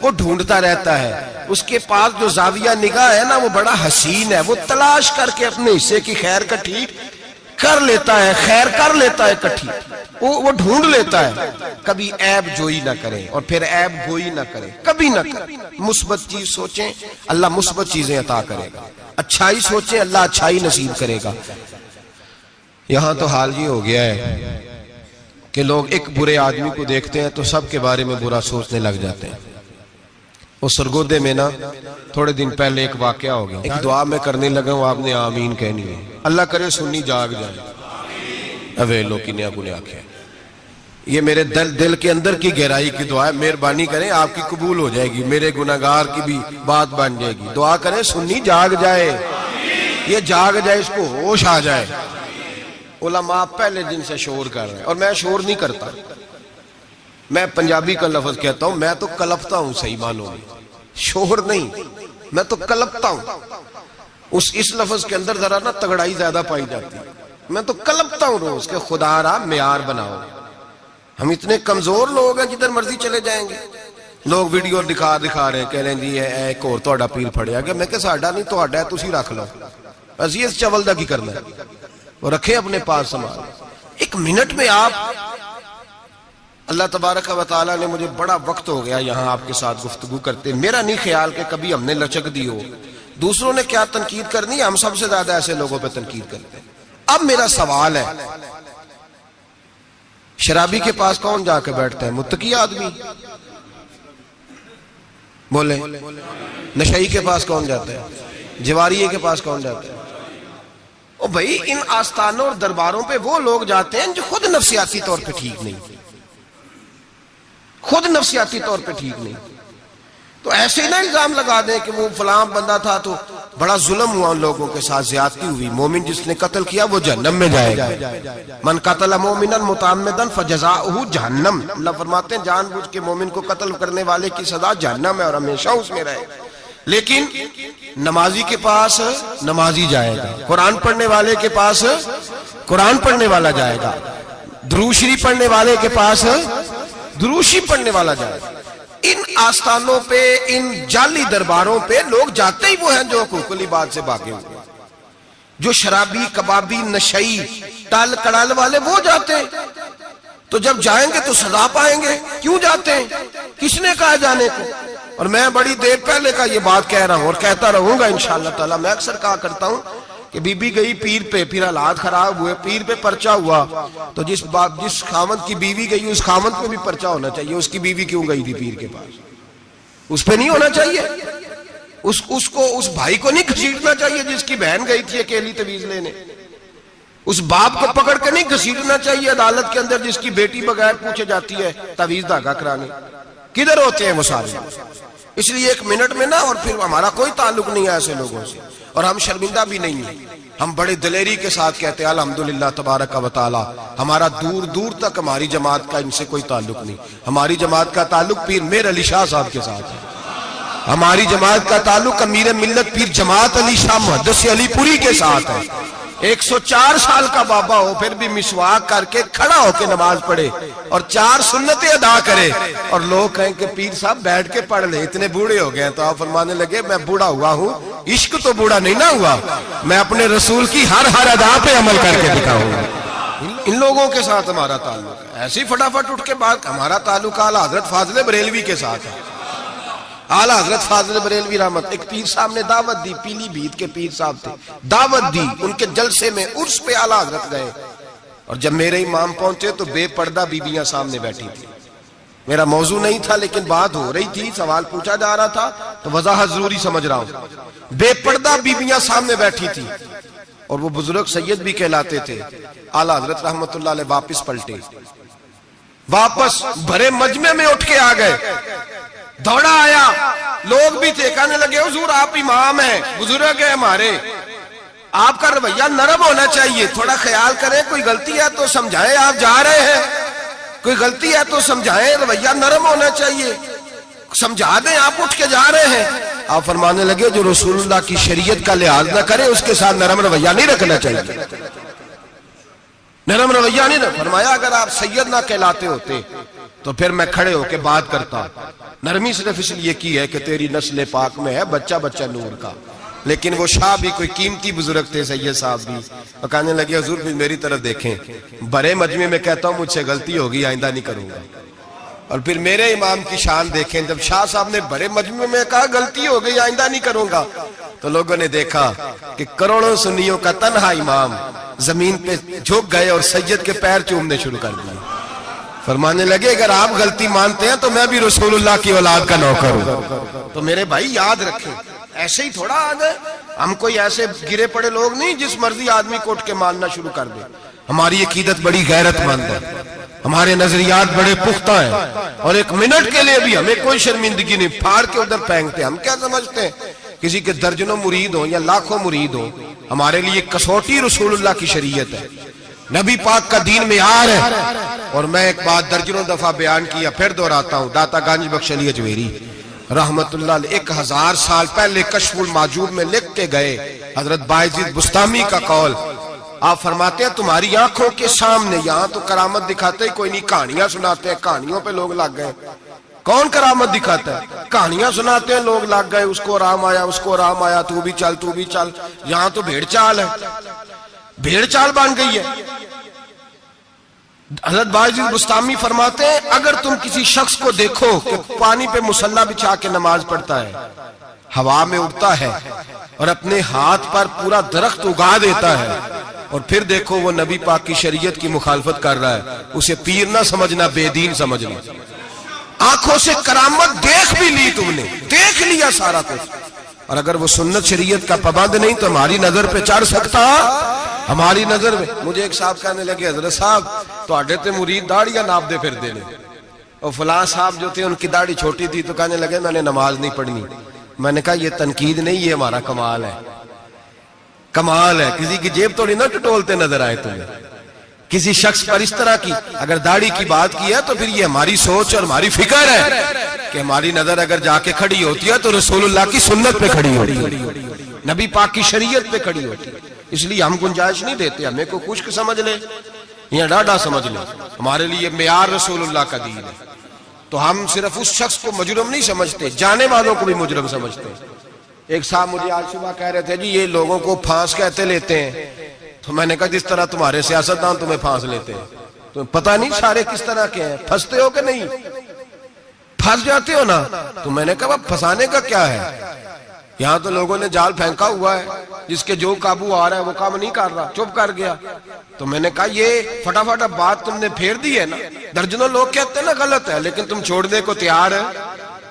وہ ڈھونڈتا رہتا ہے. اس کے پاس جو زاویہ نگاہ ہے نا وہ بڑا حسین ہے, وہ تلاش کر کے اپنے حصے کی خیر کٹھی کر لیتا ہے, خیر کر لیتا ہے کٹھی, وہ ڈھونڈ لیتا ہے. کبھی عیب جوئی نہ کریں اور پھر عیب گوئی نہ کریں, کبھی نہ کریں. مثبت چیز سوچیں اللہ مثبت چیزیں عطا کرے گا, اچھائی سوچیں اللہ اچھائی نصیب کرے گا. یہاں تو حال یہ ہو گیا ہے کہ لوگ ایک برے آدمی کو دیکھتے ہیں تو سب کے بارے میں برا سوچنے لگ جاتے ہیں. وہ سرگودے میں نا تھوڑے دن پہلے ایک واقعہ ہو گیا, ایک دعا میں کرنے لگا ہوں, آپ نے آمین کہنی ہے. اللہ کرے سنی جاگ جائے. اویلو کی نیا گنے آکھے, یہ میرے دل کے اندر کی گہرائی کی دعا ہے, مہربانی کریں آپ کی قبول ہو جائے گی, میرے گناہگار کی بھی بات بن جائے گی. دعا کریں سنی جاگ جائے, یہ جاگ جائے, اس کو ہوش آ جائے. علماء پہلے دن سے شور کر رہے ہیں اور میں شور نہیں کرتا, میں پنجابی کا لفظ کہتا ہوں, میں تو کلپتا ہوں. صحیح مانو, شور نہیں, میں تو کلپتا ہوں. اس لفظ کے اندر ذرا نا تگڑائی زیادہ پائی جاتی ہے. میں تو کلپتا ہوں روز کہ خدا را معیار بناؤ. ہم اتنے کمزور لوگ ہیں جدھر مرضی چلے جائیں گے. لوگ ویڈیو دکھا رہے کہہ رہے ہیں جی ایک اور تہاڈا پیر پھڑیا گیا. میں کہ ساڈا نہیں تہاڈا ہے, تسی رکھ لو. اسی اس چول دا کی کرنا ہے, وہ رکھے اپنے پاس سامان. ایک منٹ میں آپ, اللہ تبارک و تعالیٰ نے مجھے بڑا وقت ہو گیا یہاں آپ کے ساتھ گفتگو کرتے. میرا نہیں خیال کہ کبھی ہم نے لچک دی ہو. دوسروں نے کیا تنقید کرنی ہے, ہم سب سے زیادہ ایسے لوگوں پہ تنقید کرتے ہیں. اب میرا سوال ہے, شرابی کے پاس کون جا کے بیٹھتا ہے؟ متقی آدمی. بولے. نشئی کے پاس کون جاتا ہے؟ جواریے کے پاس کون جاتا ہے؟ او بھائی, ان آستانوں اور درباروں پہ وہ لوگ جاتے ہیں جو خود نفسیاتی طور پہ ٹھیک نہیں, خود نفسیاتی طور پہ ٹھیک نہیں. تو ایسے نہ الزام لگا دیں کہ وہ فلاں بندہ تھا تو بڑا ظلم ہوا ان لوگوں کے ساتھ, زیادتی ہوئی. مومن جس نے قتل کیا وہ جہنم میں جائے گا. من قتل مومنا متعمدا فجزاؤہ جہنم. اللہ فرماتے ہیں جان بوجھ کے مومن کو قتل کرنے والے کی سزا جہنم ہے اور ہمیشہ اس میں رہے. لیکن نمازی کے پاس نمازی جائے گا, قرآن پڑھنے والے کے پاس قرآن پڑھنے والا جائے گا, درود شریف پڑھنے والے کے پاس درود شریف پڑھنے والا جائے گا. ان آستانوں پہ, ان جعلی درباروں پہ لوگ جاتے ہی وہ ہیں جو حقوق العباد سے بھاگے ہوئے. جو شرابی, کبابی, نشئی, ٹال کڑال والے وہ جاتے ہیں. تو جب جائیں گے تو سزا پائیں گے. کیوں جاتے ہیں؟ کس نے کہا جانے کو؟ اور میں بڑی دیر پہلے کا یہ بات کہہ رہا ہوں اور کہتا رہوں گا انشاءاللہ تعالی. میں اکثر کہا کرتا ہوں کہ بی بی گئی پیر پہ, پھر حالات خراب ہوئے, پیر پہ پرچہ ہوا, تو جس خامد کی بیوی گئی اس خامد پہ بھی پرچہ ہونا چاہیے. اس کی بیوی کیوں گئی تھی پیر کے پاس؟ اس پہ نہیں ہونا چاہیے. اس بھائی کو نہیں گھسیٹنا چاہیے جس کی بہن گئی تھی اکیلی تویز لینے. اس باپ کو پکڑ کے نہیں گھسیٹنا چاہیے عدالت کے اندر جس کی بیٹی بغیر پوچھے جاتی ہے تویز دھاگا کرانے. کدھر ہوتے ہیں وہ سارے؟ اس لیے ایک منٹ میں نا, اور پھر ہمارا کوئی تعلق نہیں ہے ایسے لوگوں سے, اور ہم شرمندہ بھی نہیں ہیں. ہم بڑے دلیری کے ساتھ کہتے ہیں الحمدللہ تبارک و تعالی ہمارا دور دور تک ہماری جماعت کا ان سے کوئی تعلق نہیں. ہماری جماعت کا تعلق پیر میر علی شاہ صاحب کے ساتھ ہے. ہماری جماعت کا تعلق امیر ملت پیر جماعت علی شاہ محدث علی پوری کے ساتھ ہے. 104 سال کا بابا ہو پھر بھی مسواک کر کے کھڑا ہو کے نماز پڑھے اور 4 سنتیں ادا کرے, اور لوگ کہیں کہ پیر صاحب بیٹھ کے پڑھ لے, اتنے بوڑھے ہو گئے ہیں. تو آپ فرمانے لگے میں بوڑھا ہوا ہوں, عشق تو بوڑھا نہیں نہ ہوا, میں اپنے رسول کی ہر ادا پہ عمل کر کے دکھاؤں گا. ان لوگوں کے ساتھ ہمارا تعلق ہے. ایسی فٹافٹ اٹھ کے بات, ہمارا تعلق اعلیٰ حضرت فاضل بریلوی کے ساتھ ہے. اعلیٰ حضرت فاضل بریلوی رحمت. ایک پیر صاحب نے دعوت دی, پیلی بھیت کے پیر صاحب تھے, دعوت دی. ان کے جلسے میں عرس پہ اعلیٰ حضرت گئے, اور جب میرے امام پہنچے تو بے پردہ بیویاں سامنے بیٹھی تھی. میرا موضوع نہیں تھا لیکن بات ہو رہی تھی, سوال پوچھا جا رہا تھا تو وضاحت ضروری سمجھ رہا ہوں. بے پردہ بیویاں سامنے بیٹھی تھی, اور وہ بزرگ سید بھی کہلاتے تھے. اعلیٰ حضرت رحمت اللہ علیہ واپس پلٹے, واپس بھرے مجمع میں اٹھ کے آ گئے. دوڑا آیا, لوگ بھی تھے, کہنے لگے حضور آپ امام ہیں, بزرگ ہیں ہمارے, آپ کا رویہ نرم ہونا چاہیے, تھوڑا خیال کریں, کوئی غلطی ہے تو سمجھائیں, آپ جا رہے ہیں, کوئی غلطی ہے تو سمجھائیں, رویہ نرم ہونا چاہیے, سمجھا دیں, آپ اٹھ کے جا رہے ہیں. آپ فرمانے لگے جو رسول اللہ کی شریعت کا لحاظ نہ کرے اس کے ساتھ نرم رویہ نہیں رکھنا چاہیے, نرم رویہ نہیں رکھنا. فرمایا اگر آپ سید نہ کہلاتے ہوتے تو پھر میں کھڑے ہو کے بات کرتا. نرمی صرف اس لیے کی ہے کہ تیری نسل پاک میں ہے بچہ بچہ نور کا. لیکن وہ شاہ بھی کوئی قیمتی بزرگ تھے, سید صاحب بھی, اور کہنے لگے حضور بھی میری طرف دیکھیں, بڑے مجمع میں کہتا ہوں مجھ سے غلطی ہوگی, آئندہ نہیں کروں گا. اور پھر میرے امام کی شان دیکھیں, جب شاہ صاحب نے بڑے مجمع میں کہا غلطی ہو گئی, آئندہ نہیں کروں گا, تو لوگوں نے دیکھا کہ کروڑوں سنیوں کا تنہا امام زمین پہ جھک گئے اور سید کے پیر چومنے شروع کر دیے. فرمانے لگے اگر آپ غلطی مانتے ہیں تو میں بھی رسول اللہ کی اولاد کا نوکر ہوں. تو میرے بھائی یاد رکھیں, ایسے ہی تھوڑا آ گئے ہم, کوئی ایسے گرے پڑے لوگ نہیں جس مرضی آدمی کو اٹھ کے ماننا شروع کر دے. ہماری عقیدت بڑی غیرت مند ہے, ہمارے نظریات بڑے پختہ ہیں, اور ایک منٹ کے لیے بھی ہمیں کوئی شرمندگی نہیں, پھاڑ کے ادھر پھینکتے. ہم کیا سمجھتے ہیں کسی کے درجنوں مرید ہوں یا لاکھوں مرید ہوں, ہمارے لیے کسوٹی رسول اللہ کی شریعت ہے, نبی پاک کا دین معیار ہے. اور میں ایک بات درجنوں دفعہ بیان کیا, پھر دہراتا ہوں, داتا گنج بخش علی اجمیری رحمت اللہ علیہ 1000 سال پہلے کشف المعجوب میں لکھ کے گئے، حضرت باعزید بستامی کا قول۔ آپ فرماتے ہیں تمہاری آنکھوں کے سامنے، یہاں تو کرامت دکھاتے ہی کوئی نہیں، کہانیاں سناتے ہیں، کہانیوں پہ لوگ لگ گئے۔ کون کرامت دکھاتا ہے؟ کہانیاں سناتے ہیں لوگ لگ گئے، اس کو آرام آیا، اس کو آرام آیا، تو بھی چل تو بھی چل۔ یہاں تو بھیڑ چال ہے، بھیڑ چال بن گئی ہے۔ حضرت باعزید بستامی فرماتے ہیں اگر تم کسی شخص کو دیکھو کہ پانی پہ مصلی بچھا کے نماز پڑھتا ہے، ہوا میں اڑتا ہے اور اپنے ہاتھ پر پورا درخت اگا دیتا ہے، اور پھر دیکھو وہ نبی پاک کی شریعت کی مخالفت کر رہا ہے، اسے پیر نہ سمجھنا، بے دین سمجھنا۔ آنکھوں سے کرامت دیکھ بھی لی، تم نے دیکھ لیا سارا کچھ، اور اگر وہ سنت شریعت کا پابند نہیں تو ہماری نظر پہ چڑھ سکتا؟ ہماری نظر میں۔ مجھے ایک صاحب کہنے لگے حضرت صاحب تواڈے تے مرید داڑیاں ناپ دے پھر دے نے، اور فلاں صاحب جو تھے ان کی داڑھی چھوٹی تھی تو کہنے لگے میں نے نماز نہیں پڑھنی۔ میں نے کہا یہ تنقید نہیں، یہ ہمارا کمال ہے، کمال ہے۔ کسی کی جیب توڑی نہ ٹٹولتے نظر آئے تمہیں، کسی شخص پر اس طرح کی اگر داڑھی کی بات کی ہے تو پھر یہ ہماری سوچ اور ہماری فکر ہے کہ ہماری نظر اگر جا کے کھڑی ہوتی ہے تو رسول اللہ کی سنت پہ کھڑی ہوتی ہے، نبی پاک کی شریعت پہ کھڑی ہوتی ہے۔ اس لیے ہم گنجائش نہیں دیتے، ہمیں کو خشک سمجھ لے یا ڈاڈا سمجھ لے، ہمارے لیے معیار رسول اللہ کا دین ہے۔ تو ہم صرف اس شخص کو مجرم نہیں سمجھتے، جانے والوں کو بھی مجرم سمجھتے ہیں۔ ایک صاحب مجھے آج صبح کہہ رہے تھے جی یہ لوگوں کو پھانس کہتے لیتے ہیں، تو میں نے کہا جس طرح تمہارے سیاستدان تمہیں پھانس لیتے ہیں، تمہیں پتہ نہیں سارے کس طرح کے ہیں، پھنستے ہو کہ نہیں؟ پھنس جاتے ہو نا؟ تو میں نے کہا پھنسانے کا کیا ہے؟ یہاں تو لوگوں نے جال پھینکا ہوا ہے، جس کے جو قابو آ رہا ہے وہ کام نہیں کر رہا، چپ کر گیا۔ تو میں نے کہا یہ فٹافٹ بات تم نے پھیر دی ہے نا، درجنوں لوگ کہتے ہیں نا غلط ہے، لیکن تم چھوڑنے کو تیار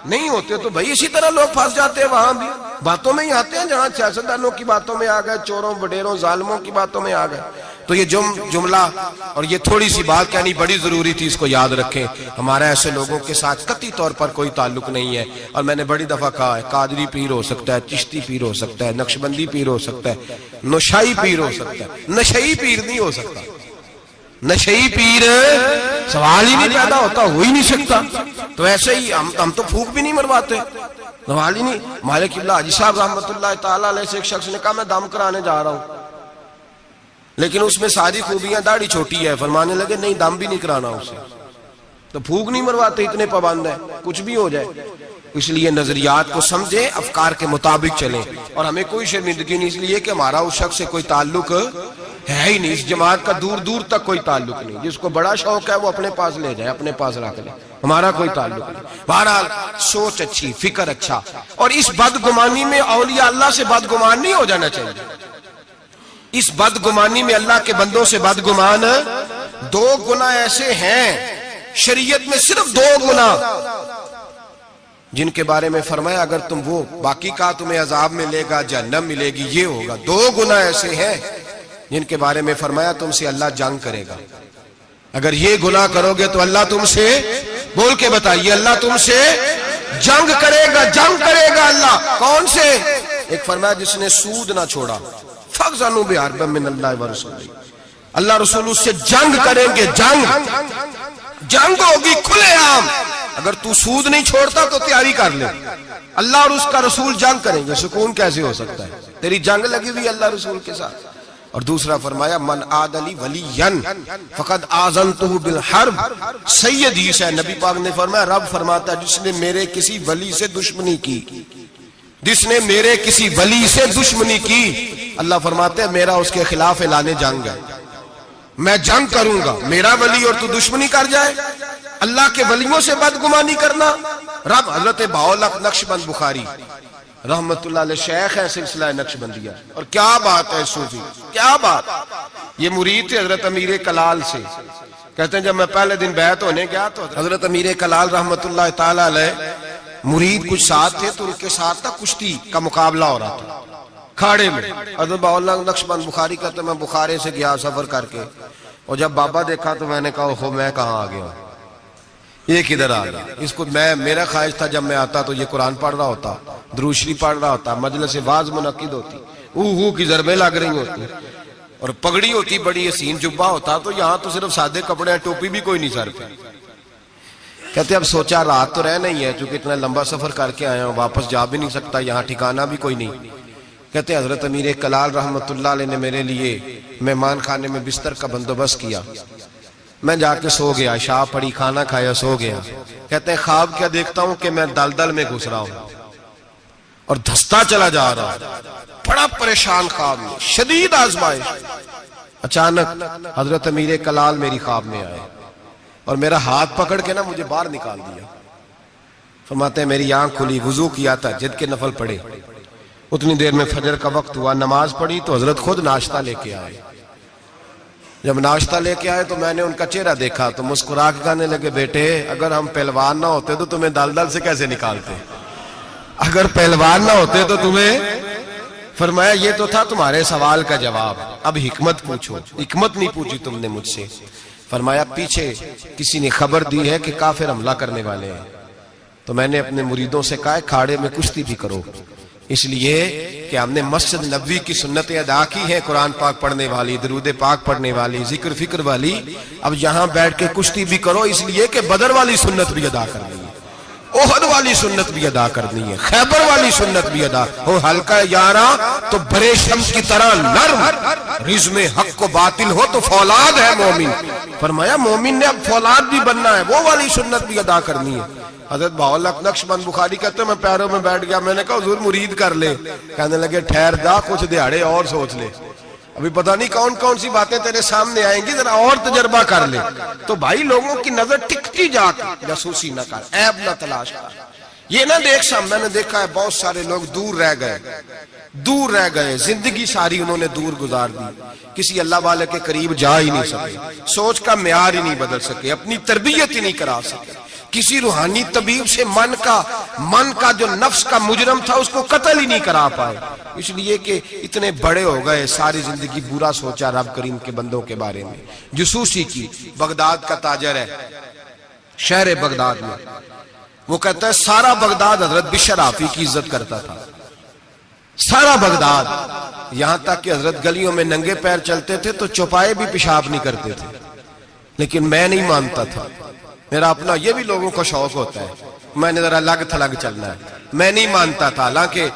نہیں ہوتے، تو بھائی اسی طرح لوگ پھنس جاتے ہیں، وہاں بھی باتوں میں ہی آتے ہیں، جہاں سیاستدانوں کی باتوں میں آ گئے، چوروں بڈیروں ظالموں کی باتوں میں آ گئے۔ تو یہ جملہ اور یہ تھوڑی سی بات کہنی بڑی ضروری تھی، اس کو یاد رکھیں۔ ہمارا ایسے لوگوں کے ساتھ قطعی طور پر کوئی تعلق نہیں ہے، اور میں نے بڑی دفعہ کہا ہے قادری پیر ہو سکتا ہے، چشتی پیر ہو سکتا ہے، نقشبندی پیر ہو سکتا ہے، نوشائی پیر ہو سکتا ہے، نشئی پیر نہیں ہو سکتا۔ نشئی پیر سوال ہی نہیں پیدا ہوتا، ہو ہی نہیں سکتا۔ تو ایسے ہی ہم تو پھونک بھی نہیں مرواتے، سوال ہی نہیں۔ مالک قبلہ حاجی صاحب رحمت اللہ تعالیٰ علیہ سے ایک شخص نے کہا میں دم کرانے جا رہا ہوں، لیکن اس میں ساری خوبیاں، داڑھی چھوٹی ہے، فرمانے لگے نہیں دم بھی نہیں کرانا اسے۔ تو پھونک نہیں مرواتے، اتنے پابند ہیں، کچھ بھی ہو جائے۔ اس لیے نظریات کو سمجھیں، افکار کے مطابق چلیں، اور ہمیں کوئی شرمندگی نہیں، اس لیے کہ ہمارا اس شخص سے کوئی تعلق ہے ہی نہیں، اس جماعت کا دور دور تک کوئی تعلق نہیں۔ جس کو بڑا شوق ہے وہ اپنے پاس لے جائے، اپنے پاس رکھ لے، ہمارا کوئی تعلق نہیں۔ بہرحال سوچ اچھی، فکر اچھا، اور اس بدگمانی میں اولیاء اللہ سے بدگمان نہیں ہو جانا چاہیے۔ اس بدگمانی میں اللہ کے بندوں سے بدگمان، دو گناہ ایسے ہیں شریعت میں، صرف 2 گناہ جن کے بارے میں فرمایا اگر تم وہ باقی کا تمہیں عذاب ملے گا، جہنم ملے گی، یہ ہوگا۔ 2 گناہ ایسے ہیں جن کے بارے میں فرمایا تم سے اللہ جنگ کرے گا، اگر یہ گناہ کرو گے تو اللہ تم سے، بول کے بتائیے، اللہ تم سے جنگ کرے گا، جنگ کرے گا اللہ۔ کون سے؟ ایک فرمایا جس نے سود نہ چھوڑا، فَأْذَنُوا بِحَرْبٍ مِّنَ اللَّهِ وَرَسُولِهِ، اللہ رسول اس سے جنگ کریں گے، جنگ ہوگی کھلے عام۔ اگر تو سود نہیں چھوڑتا تو تیاری کر لے، اللہ اور اس کا رسول جنگ کریں گے۔ سکون کیسے ہو سکتا ہے؟ تیری جنگ لگی ہوئی اللہ رسول کے ساتھ۔ اور دوسرا فرمایا من عاد لی ولیا فقد آذنتہ بالحرب، سید حدیث ہے، نبی پاک نے فرمایا، رب فرماتا ہے جس نے میرے کسی ولی سے دشمنی کی، جس نے میرے کسی ولی سے دشمنی کی، اللہ فرماتے ہیں میرا اس کے خلاف اعلان جنگ ہے، میں جنگ کروں گا۔ میرا ولی اور تو دشمنی کر جائے، اللہ کے ولیوں سے بدگمانی کرنا۔ رب حضرت بہاءالحق نقشبند بخاری رحمت اللہ علیہ شیخ ہے سلسلہ نقشبندیہ، اور کیا بات ہے صوفی، کیا بات۔ یہ مرید تھے حضرت امیر کلال سے، کہتے ہیں جب میں پہلے دن بیعت ہونے گیا تو حضرت امیر کلال رحمت اللہ تعالی علیہ مرید کچھ ساتھ تھے، تو ان کے ساتھ تھا کشتی کا مقابلہ ہو رہا تھا کھاڑے میں۔ حضرت بہاءالحق نقشبند بخاری کہتے ہیں میں بخارے سے گیا سفر کر کے، اور جب بابا دیکھا تو میں نے کہا اوہو میں کہاں آ گیا ہوں، یہ کدھر آ گیا۔ اس کو میرا خواہش تھا جب میں آتا تو یہ قرآن پڑھ رہا ہوتا، درود شریف پڑھ رہا ہوتا، مجلس واعظ منعقد ہوتی، اوہ کی ضربیں لگ رہی ہوتی، اور پگڑی ہوتی، بڑی حسین جبہ ہوتا، تو یہاں تو صرف سادے کپڑے ہیں، ٹوپی بھی کوئی نہیں سر پہ۔ کہتے اب سوچا رات تو رہ نہیں ہے، چونکہ اتنا لمبا سفر کر کے آیا ہوں، واپس جا بھی نہیں سکتا، یہاں ٹھکانہ بھی کوئی نہیں۔ کہتے ہیں حضرت امیر کلال رحمت اللہ علیہ نے میرے لیے مہمان خانے میں بستر کا بندوبست کیا، میں جا کے سو گیا، عشاء پڑی، کھانا کھایا، سو گیا۔ کہتے ہیں خواب کیا دیکھتا ہوں کہ میں دلدل میں گھس رہا ہوں اور دھستا چلا جا رہا ہوں، بڑا پریشان خواب میں، شدید آزمائش۔ اچانک حضرت امیر کلال میری خواب میں آئے اور میرا ہاتھ پکڑ کے نا مجھے باہر نکال دیا۔ فرماتے ہیں میری آنکھ کھلی، وضو کیا تھا، جد کے نفل پڑے، اتنی دیر میں فجر کا وقت ہوا، نماز پڑھی تو حضرت خود ناشتہ لے کے آئے۔ جب ناشتہ لے کے آئے تو میں نے ان کا چہرہ دیکھا تو مسکرا کے کہنے لگے بیٹے اگر ہم پہلوان نہ ہوتے تو تمہیں دلدل سے کیسے نکالتے، اگر پہلوان نہ ہوتے تو تمہیں۔ فرمایا یہ تو تھا تمہارے سوال کا جواب، اب حکمت پوچھو۔ حکمت نہیں پوچھی تم نے مجھ سے۔ فرمایا پیچھے کسی نے خبر دی ہے کہ کافر حملہ کرنے والے ہیں، تو میں نے اپنے مریدوں سے کہا کھاڑے میں کشتی بھی کرو، اس لیے کہ ہم نے مسجد نبوی کی سنتیں ادا کی ہیں، قرآن پاک پڑھنے والی، درود پاک پڑھنے والی، ذکر فکر والی، اب یہاں بیٹھ کے کشتی بھی کرو، اس لیے کہ بدر والی سنت بھی ادا کرنی ہے، احد والی سنت بھی ادا کرنی ہے، خیبر والی سنت بھی ادا ہو، ہلکا یاراں تو برے شمس کی طرح نرم، رزم حق کو باطل ہو تو فولاد ہے مومن۔ فرمایا مومن نے اب فولاد بھی بننا ہے، وہ والی سنت بھی ادا کرنی ہے۔ حضرت بہاءاللہ نقشبند بخاری کہتے ہیں میں پیروں میں بیٹھ گیا، میں نے کہا حضور مرید کر لے، کہنے لگے ٹھہر جا کچھ دیہڑے اور سوچ لے، ابھی پتہ نہیں کون کون سی باتیں تیرے سامنے آئیں گی، ذرا اور تجربہ کر لے۔ تو بھائی لوگوں کی نظر ٹکتی جا کے جاسوسی نہ کر، عیب نہ تلاش کر، یہ نہ دیکھ سام۔ میں نے دیکھا ہے بہت سارے لوگ دور رہ گئے، زندگی ساری انہوں نے دور گزار دی، کسی اللہ والے کے قریب جا ہی نہیں سکے، سوچ کا معیار ہی نہیں بدل سکے، اپنی تربیت ہی نہیں کرا سکے، کسی روحانی طبیب سے من کا جو نفس کا مجرم تھا اس کو قتل ہی نہیں کرا پائے، اس لیے کہ اتنے بڑے ہو گئے، ساری زندگی برا سوچا رب کریم کے بندوں کے بارے میں۔ جسوسی کی، بغداد کا تاجر ہے، شہر بغداد میں، وہ کہتا ہے سارا بغداد حضرت بشر حافی کی عزت کرتا تھا، سارا بغداد، یہاں تک کہ حضرت گلیوں میں ننگے پیر چلتے تھے تو چوپائے بھی پیشاب نہیں کرتے تھے، لیکن میں نہیں مانتا تھا، میرا اپنا، یہ بھی لوگوں کو شوق ہوتا ہے، میں نے ذرا لگ تھلگ چلنا ہے، میں نہیں مانتا تھا، حالانکہ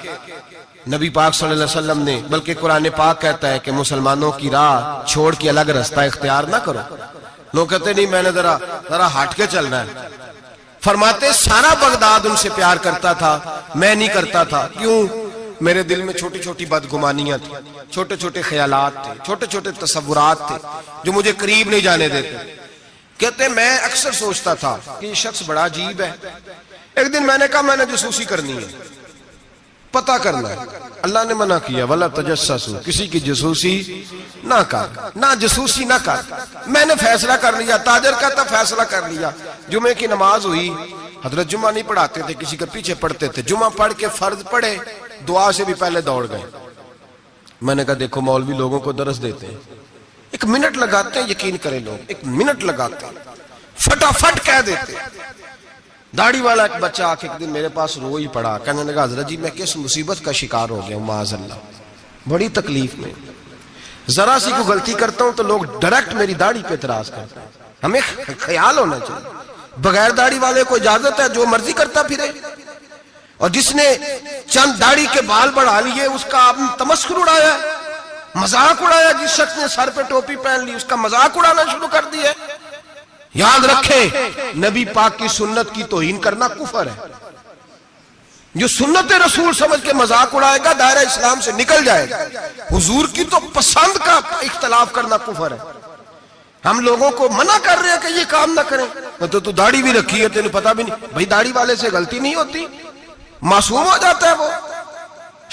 نبی پاک صلی اللہ علیہ وسلم نے، بلکہ قرآن پاک کہتا ہے کہ مسلمانوں کی راہ چھوڑ کے الگ راستہ اختیار نہ کرو، لوگ کہتے نہیں میں نے ذرا ہٹ کے چلنا ہے۔ فرماتے سارا بغداد ان سے پیار کرتا تھا، میں نہیں کرتا تھا، کیوں؟ میرے دل میں چھوٹی چھوٹی بدگمانیاں تھیں، چھوٹے چھوٹے خیالات تھے، چھوٹے چھوٹے تصورات تھے جو مجھے قریب نہیں جانے دیتے۔ کہتے میں اکثر سوچتا تھا کہ یہ شخص بڑا عجیب ہے۔ ایک دن میں نے کہا میں نے جاسوسی کرنی ہے، پتہ کرنا ہے، اللہ نے منع کیا وَلَا تَجَسَّسُوا، کسی کی جاسوسی نہ کر، نہ جاسوسی نہ کر۔ میں نے فیصلہ کر لیا، تاجر کا تھا، فیصلہ کر لیا۔ جمعے کی نماز ہوئی، حضرت جمعہ نہیں پڑھاتے تھے، کسی کے پیچھے پڑھتے تھے، جمعہ پڑھ کے فرض پڑھے، دعا سے بھی پہلے دوڑ گئے۔ میں نے کہا دیکھو مولوی لوگوں کو درس دیتے ہیں، ایک منٹ لگاتے ہیں، یقین کریں لوگ، ایک منٹ لگاتے ہیں، فٹافٹ کہہ دیتے ہیں۔ داڑھی والا ایک بچہ آ کے ایک دن میرے پاس رو ہی پڑا، کہنے لگا حضرت جی میں کس مصیبت کا شکار ہو گیا ہوں، معاذ اللہ، بڑی تکلیف میں، ذرا سی کو غلطی کرتا ہوں تو لوگ ڈائریکٹ میری داڑھی پہ اعتراض کرتے ہیں۔ ہمیں خیال ہونا چاہیے، بغیر داڑھی والے کو اجازت ہے جو مرضی کرتا پھرے، اور جس نے چند داڑھی کے بال بڑھا لیے اس کا آپ نے تمسخر اڑایا، مذاق اڑایا، جس شخص نے سر پہ ٹوپی پہن لی اس کا مذاق اڑانا شروع کر دیا۔ یاد رکھیں نبی پاک کی سنت کی توہین کرنا کفر ہے، جو سنت رسول سمجھ کے مذاق اڑائے گا دائرہ اسلام سے نکل جائے گا۔ حضور کی تو پسند کا اختلاف کرنا کفر ہے۔ ہم لوگوں کو منع کر رہے ہیں کہ یہ کام نہ کریں، تو داڑھی بھی رکھی ہے تینے پتہ بھی نہیں، بھائی داڑھی والے سے غلطی نہیں ہوتی، معصوم ہو جاتا ہے وہ،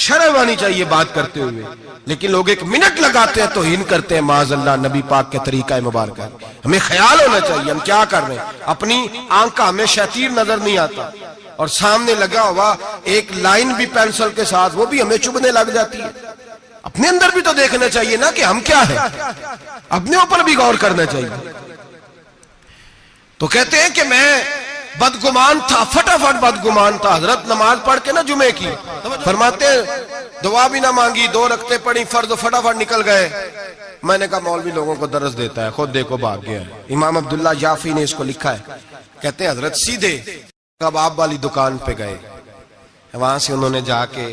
شرم آنی چاہیے بات کرتے ہوئے، لیکن لوگ ایک منٹ لگاتے ہیں توہین کرتے ہیں معاذ اللہ نبی پاک کے طریقہ مبارکہ۔ ہمیں خیال ہونا چاہیے ہم کیا کر رہے ہیں، اپنی آنکھ کا ہمیں شیطیر نظر نہیں آتا، اور سامنے لگا ہوا ایک لائن بھی پینسل کے ساتھ وہ بھی ہمیں چبھنے لگ جاتی ہے۔ اپنے اندر بھی تو دیکھنا چاہیے نا کہ ہم کیا ہیں، اپنے اوپر بھی غور کرنا چاہیے۔ تو کہتے ہیں کہ میں بدگمان تھا، فٹافٹ بدگمان تھا، حضرت نماز پڑھ کے نا جمعے کی، فرماتے ہیں دعا بھی نہ مانگی، 2 رکعتیں پڑھی فرض، فٹافٹ نکل گئے۔ میں نے کہا مولوی لوگوں کو درس دیتا ہے، خود دیکھو بھاگ گیا ہے۔ امام عبداللہ یافی نے اس کو لکھا ہے، کہتے ہیں حضرت سیدھے کباب والی دکان پہ گئے، وہاں سے انہوں نے جا کے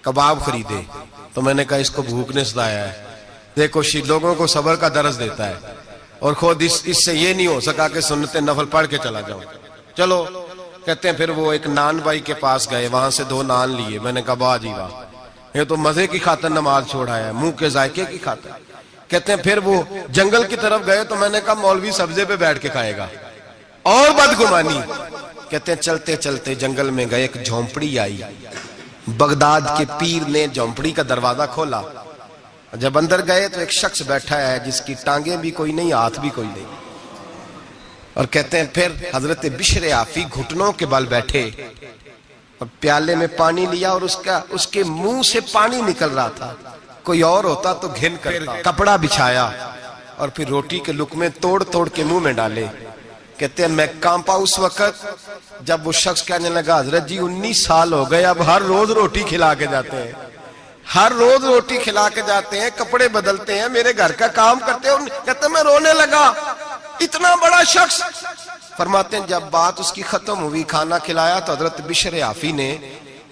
کباب خریدے، تو میں نے کہا اس کو بھوک نے ستایا ہے، دیکھو لوگوں کو صبر کا درس دیتا ہے، اور خود اس سے یہ نہیں ہو سکا کہ سنت نفل پڑھ کے چلا جاؤں۔ چلو کہتے ہیں پھر وہ ایک نان بائی کے پاس گئے، وہاں سے 2 نان لیے۔ میں نے کہا واہ جی واہ، یہ تو مزے کی خاطر نماز چھوڑا ہے، منہ کے ذائقے کی خاطر۔ کہتے ہیں پھر وہ جنگل کی طرف گئے، تو میں نے کہا مولوی سبزے پہ بیٹھ کے کھائے گا، اور بدگمانی۔ کہتے ہیں چلتے چلتے جنگل میں گئے، ایک جھونپڑی آئی، بغداد کے پیر نے جھونپڑی کا دروازہ کھولا، جب اندر گئے تو ایک شخص بیٹھا ہے جس کی ٹانگیں بھی کوئی نہیں، ہاتھ بھی کوئی نہیں، اور کہتے ہیں پھر حضرت بشر عافی گھٹنوں کے بل بیٹھے اور پیالے میں پانی لیا، اور اس کے منہ سے پانی نکل رہا تھا، کوئی اور ہوتا تو گھن کرتا۔ کپڑا بچھایا اور پھر روٹی کے لقمے توڑ توڑ کے منہ میں ڈالے۔ کہتے ہیں میں کانپا اس وقت جب وہ شخص کہنے لگا حضرت جی 19 سال ہو گئے، اب ہر روز روٹی کھلا کے جاتے ہیں، ہر روز روٹی کھلا کے جاتے ہیں، کپڑے بدلتے ہیں، میرے گھر کا کام کرتے ہیں۔ کہتے ہیں میں رونے لگا، اتنا بڑا شخص۔ فرماتے ہیں جب بات اس کی ختم ہوئی، کھانا کھلایا، تو حضرت بشر عافی نے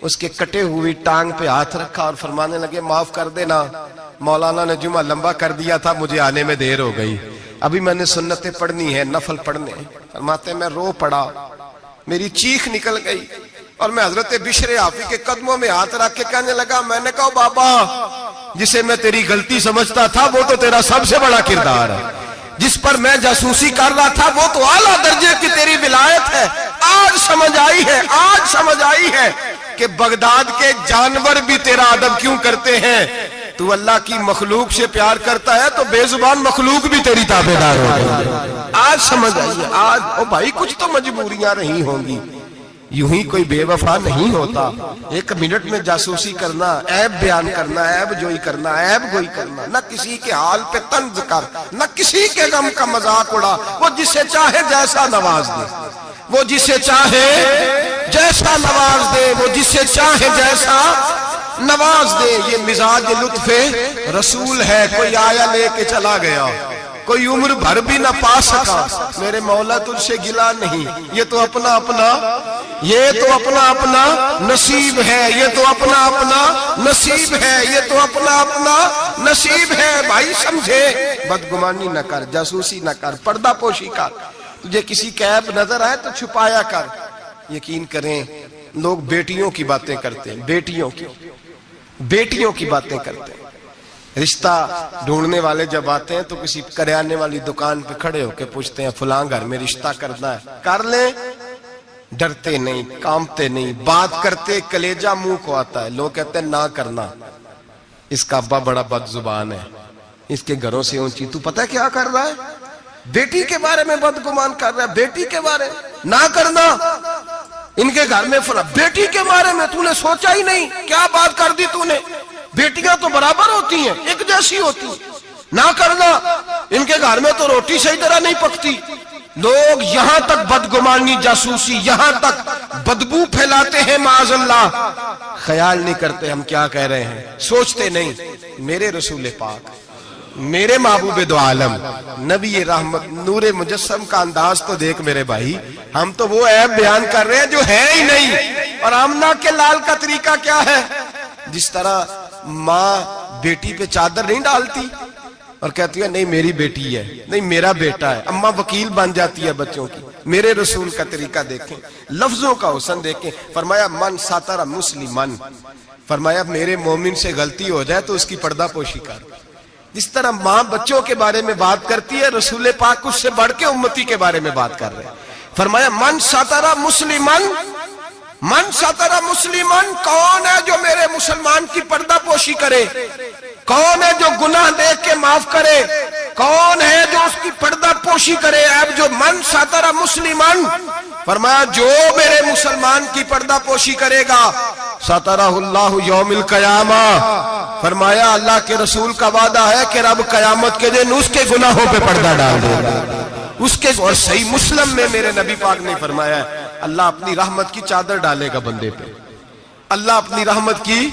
اس کے کٹے ہوئی ٹانگ پہ ہاتھ رکھا اور فرمانے لگے معاف کر دینا، مولانا نے جمعہ لمبا کر دیا تھا، مجھے آنے میں دیر ہو گئی، ابھی میں نے سنتیں پڑھنی ہے، نفل پڑھنے ہیں۔ فرماتے ہیں میں رو پڑا، میری چیخ نکل گئی، اور میں حضرت بشر عافی کے قدموں میں ہاتھ رکھ کے کہنے لگا، میں نے کہا بابا جسے میں تیری غلطی سمجھتا تھا وہ تو تیرا سب سے بڑا کردار ہے، جس پر میں جاسوسی کر رہا تھا وہ تو اعلیٰ درجے کی تیری ولایت ہے۔ آج سمجھ آئی ہے کہ بغداد کے جانور بھی تیرا ادب کیوں کرتے ہیں۔ تو اللہ کی مخلوق سے پیار کرتا ہے تو بے زبان مخلوق بھی تیری تابعدار ہو گئی۔ آج سمجھ آئی ہے، آج او بھائی کچھ تو مجبوریاں رہی ہوں گی، یوں ہی کوئی بے وفا نہیں ہوتا۔ 1 منٹ میں جاسوسی کرنا، عیب بیان کرنا، عیب جوئی کرنا، عیب گوئی کرنا، نہ کسی کے حال پہ طنز کر، نہ کسی کے غم کا مذاق اڑا۔ وہ جسے چاہے جیسا نواز دے، وہ جسے چاہے جیسا نواز دے، وہ جسے چاہے جیسا نواز دے۔ یہ مزاج لطف رسول ہے، کوئی آیا لے کے چلا گیا، کوئی عمر بھر بھی نہ پا سکا، میرے مولا تجھ سے گلا نہیں، یہ تو اپنا اپنا نصیب ہے، یہ تو اپنا نصیب ہے، یہ تو اپنا نصیب ہے۔ بھائی سمجھے، بدگمانی نہ کر، جاسوسی نہ کر، پردہ پوشی کر، تجھے کسی کا عیب نظر آئے تو چھپایا کر۔ یقین کریں لوگ بیٹیوں کی باتیں کرتے ہیں، بیٹیوں کی باتیں کرتے ہیں۔ رشتہ ڈھونڈنے والے جب آتے ہیں تو کسی کریانے والی دکان پہ کھڑے ہو کے پوچھتے ہیں فلاں گھر میں رشتہ کرنا ہے، کر لیں، ڈرتے نہیں، کامتے نہیں، بات کرتے کلیجہ منہ کو آتا ہے، لوگ کہتے ہیں نہ کرنا، اس کا ابا بڑا بد زبان ہے، اس کے گھروں سے اونچی۔ تو پتہ کیا کر رہا ہے؟ بیٹی کے بارے میں بدگمان کر رہا ہے، بیٹی کے بارے میں نہ کرنا، ان کے گھر میں فلاں، بیٹی کے بارے میں تو نے سوچا ہی نہیں، کیا بات کر دی تو نے؟ بیٹیاں تو برابر ہوتی ہیں، ایک جیسی ہوتی ہیں، نہ کرنا، ان کے گھر میں تو روٹی صحیح طرح نہیں پکتی۔ لوگ یہاں تک بدگمانی، جاسوسی، یہاں تک بدبو پھیلاتے ہیں معاذ اللہ، خیال نہیں کرتے ہم کیا کہہ رہے ہیں، سوچتے نہیں۔ میرے رسول پاک، میرے محبوب دو عالم، نبی رحمت، نور مجسم کا انداز تو دیکھ میرے بھائی، ہم تو وہ عیب بیان کر رہے ہیں جو ہے ہی نہیں۔ اور آمنہ کے لال کا طریقہ کیا ہے؟ جس طرح ماں بیٹی پہ چادر نہیں ڈالتی اور کہتی ہے نہیں میری بیٹی ہے، نہیں میرا بیٹا ہے، اماں وکیل بن جاتی ہے بچوں کی۔ میرے رسول کا طریقہ دیکھیں، لفظوں کا حسن دیکھیں۔ فرمایا من ساتر مسلمن، فرمایا میرے مومن سے غلطی ہو جائے تو اس کی پردہ پوشی کر۔ جس طرح ماں بچوں کے بارے میں بات کرتی ہے، رسول پاک اس سے بڑھ کے امتی کے بارے میں بات کر رہے ہیں۔ فرمایا من ساتر مسلمن، من ساتر مسلمن، کون ہے جو میرے مسلمان کی پردہ پوشی کرے؟ کون ہے جو گناہ دیکھ کے معاف کرے؟ کون ہے جو اس کی پردہ پوشی کرے؟ اب جو من ساتر مسلمن، فرمایا جو میرے مسلمان کی پردہ پوشی کرے گا ساترہ اللہ یوم القیامہ، فرمایا اللہ کے رسول کا وعدہ ہے کہ رب قیامت کے دن اس کے گناہوں پہ پردہ ڈال دے گا، اس کے۔ اور صحیح مسلم میں میرے نبی پاک نے فرمایا ہے اللہ اپنی رحمت کی چادر ڈالے گا بندے پہ، اللہ اپنی رحمت کی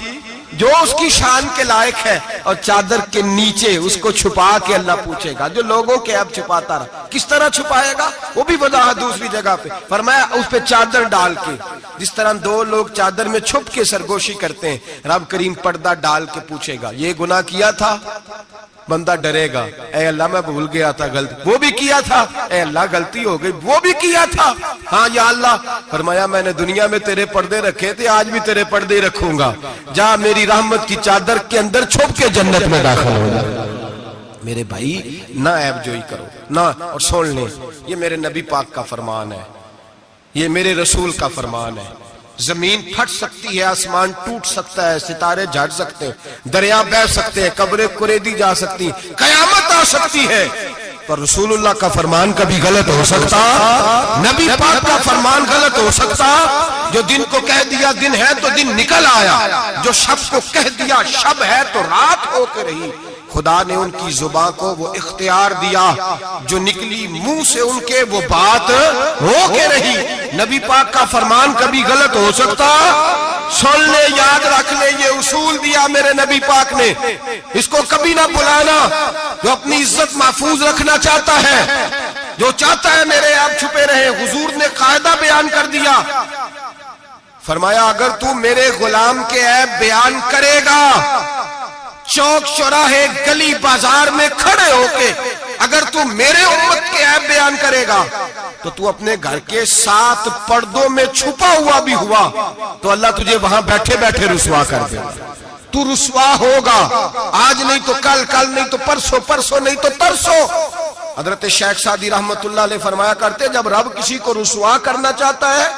جو اس کی شان کے لائق ہے، اور چادر کے نیچے اس کو چھپا کے اللہ پوچھے گا جو لوگوں کے عیب چھپاتا رہا، کس طرح چھپائے گا؟ وہ بھی وضاحت دوسری جگہ پہ فرمایا اس پہ چادر ڈال کے، جس طرح دو لوگ چادر میں چھپ کے سرگوشی کرتے ہیں، رب کریم پردہ ڈال کے پوچھے گا یہ گناہ کیا تھا؟ بندہ ڈرے گا، اے اللہ میں بھول گیا تھا، غلطی وہ بھی کیا تھا، اے اللہ غلطی ہو گئی، وہ بھی کیا تھا، ہاں یا اللہ۔ فرمایا میں نے دنیا میں تیرے پردے رکھے تھے، آج بھی تیرے پردے رکھوں گا، جا میری رحمت کی چادر کے اندر چھپ کے جنت میں داخل ہو جا۔ میرے بھائی نہ عیب جوئی کرو نہ، اور سن لیں یہ میرے نبی پاک کا فرمان ہے، یہ میرے رسول کا فرمان ہے۔ زمین پھٹ سکتی ہے، آسمان ٹوٹ سکتا ہے، ستارے جھڑ سکتے ہیں، دریا بہہ سکتے ہیں، قبریں کریدی جا سکتی ہیں، قیامت آ سکتی ہے، پر رسول اللہ کا فرمان کبھی غلط ہو سکتا؟ نبی پاک کا فرمان غلط ہو سکتا؟ جو دن کو کہہ دیا دن ہے تو دن نکل آیا، جو شب کو کہہ دیا شب ہے تو رات ہو کے رہی۔ خدا نے ان کی زبان کو وہ اختیار دیا، جو نکلی منہ سے ان کے وہ بات ہو کے رہی۔ نبی پاک کا فرمان کبھی غلط ہو سکتا؟ سن لے، یاد رکھ لے، یہ اصول دیا میرے نبی پاک نے، اس کو کبھی نہ بھلانا۔ جو اپنی عزت محفوظ رکھنا چاہتا ہے، جو چاہتا ہے میرے عیب چھپے رہے، حضور نے قاعدہ بیان کر دیا، فرمایا اگر تو میرے غلام کے عیب بیان کرے گا، چوک چوراہے گلی بازار میں کھڑے ہو کے اگر تو میرے امت کے عیب بیان کرے گا، تو تو اپنے گھر کے 7 پردوں میں چھپا ہوا بھی ہوا تو اللہ تجھے وہاں بیٹھے بیٹھے رسوا کر دے گا۔ تو رسوا ہوگا، آج نہیں تو کل، کل نہیں تو پرسوں، پرسوں نہیں تو ترسوں۔ حضرت شیخ سعدی رحمت اللہ علیہ فرمایا کرتے جب رب کسی کو رسوا کرنا چاہتا ہے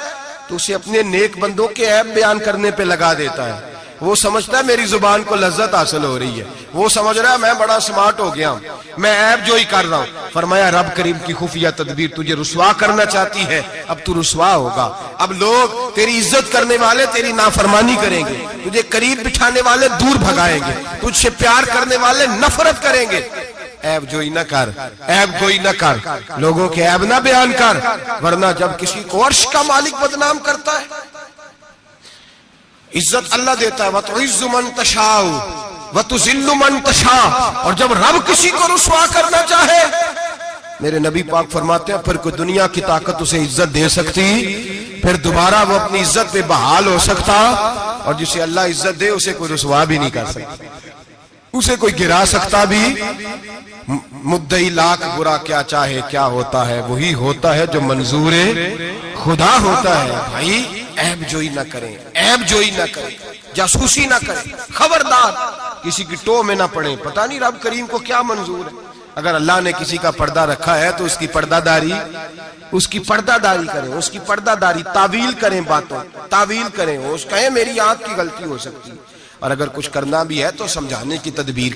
تو اسے اپنے نیک بندوں کے عیب بیان کرنے پہ لگا دیتا ہے۔ وہ سمجھتا ہے میری زبان کو لذت حاصل ہو رہی ہے، وہ سمجھ رہا ہے میں بڑا سمارٹ ہو گیا ہوں، میں عیب جوئی کر رہا ہوں۔ فرمایا رب کریم کی خفیہ تدبیر تجھے رسوا کرنا چاہتی ہے، اب تو رسوا ہوگا۔ اب لوگ تیری عزت کرنے والے تیری نافرمانی کریں گے، تجھے قریب بٹھانے والے دور بھگائیں گے، تجھ سے پیار کرنے والے نفرت کریں گے۔ عیب جوئی نہ کر، عیب گوئی نہ کر، لوگوں کے عیب نہ بیان کر، ورنہ جب کسی کو عرش کا مالک بدنام کرتا ہے، عزت اللہ دیتا ہے، وَتُعِزُّ مَن تَشَاءُ وَتُذِلُّ مَن تَشَاءُ، اور جب رب کسی کو رسوا کرنا چاہے، میرے نبی پاک فرماتے ہیں پھر کوئی دنیا کی طاقت اسے عزت دے سکتی، پھر دوبارہ وہ اپنی عزت پہ بحال ہو سکتا، اور جسے اللہ عزت دے اسے کوئی رسوا بھی نہیں کر سکتا، اسے کوئی گرا سکتا بھی۔ مدعی لاکھ برا کیا چاہے کیا ہوتا ہے، وہی ہوتا ہے جو منظور خدا ہوتا ہے۔ بھائی عیب جوئی نہ کریں، عیب جوئی نہ کریں، جاسوسی نہ کریں، خبردار کسی کی ٹو میں نہ پڑیں، پتہ نہیں رب کریم کو کیا منظور ہے۔ اگر اللہ نے کسی کا پردہ رکھا ہے تو اس کی پردہ داری کریں، اس کی پردہ داری، تعویل کریں، باتوں تعویل کریں، اس کہیں میری آنکھ کی غلطی ہو سکتی، اور اگر کچھ کرنا بھی ہے تو سمجھانے کی تدبیر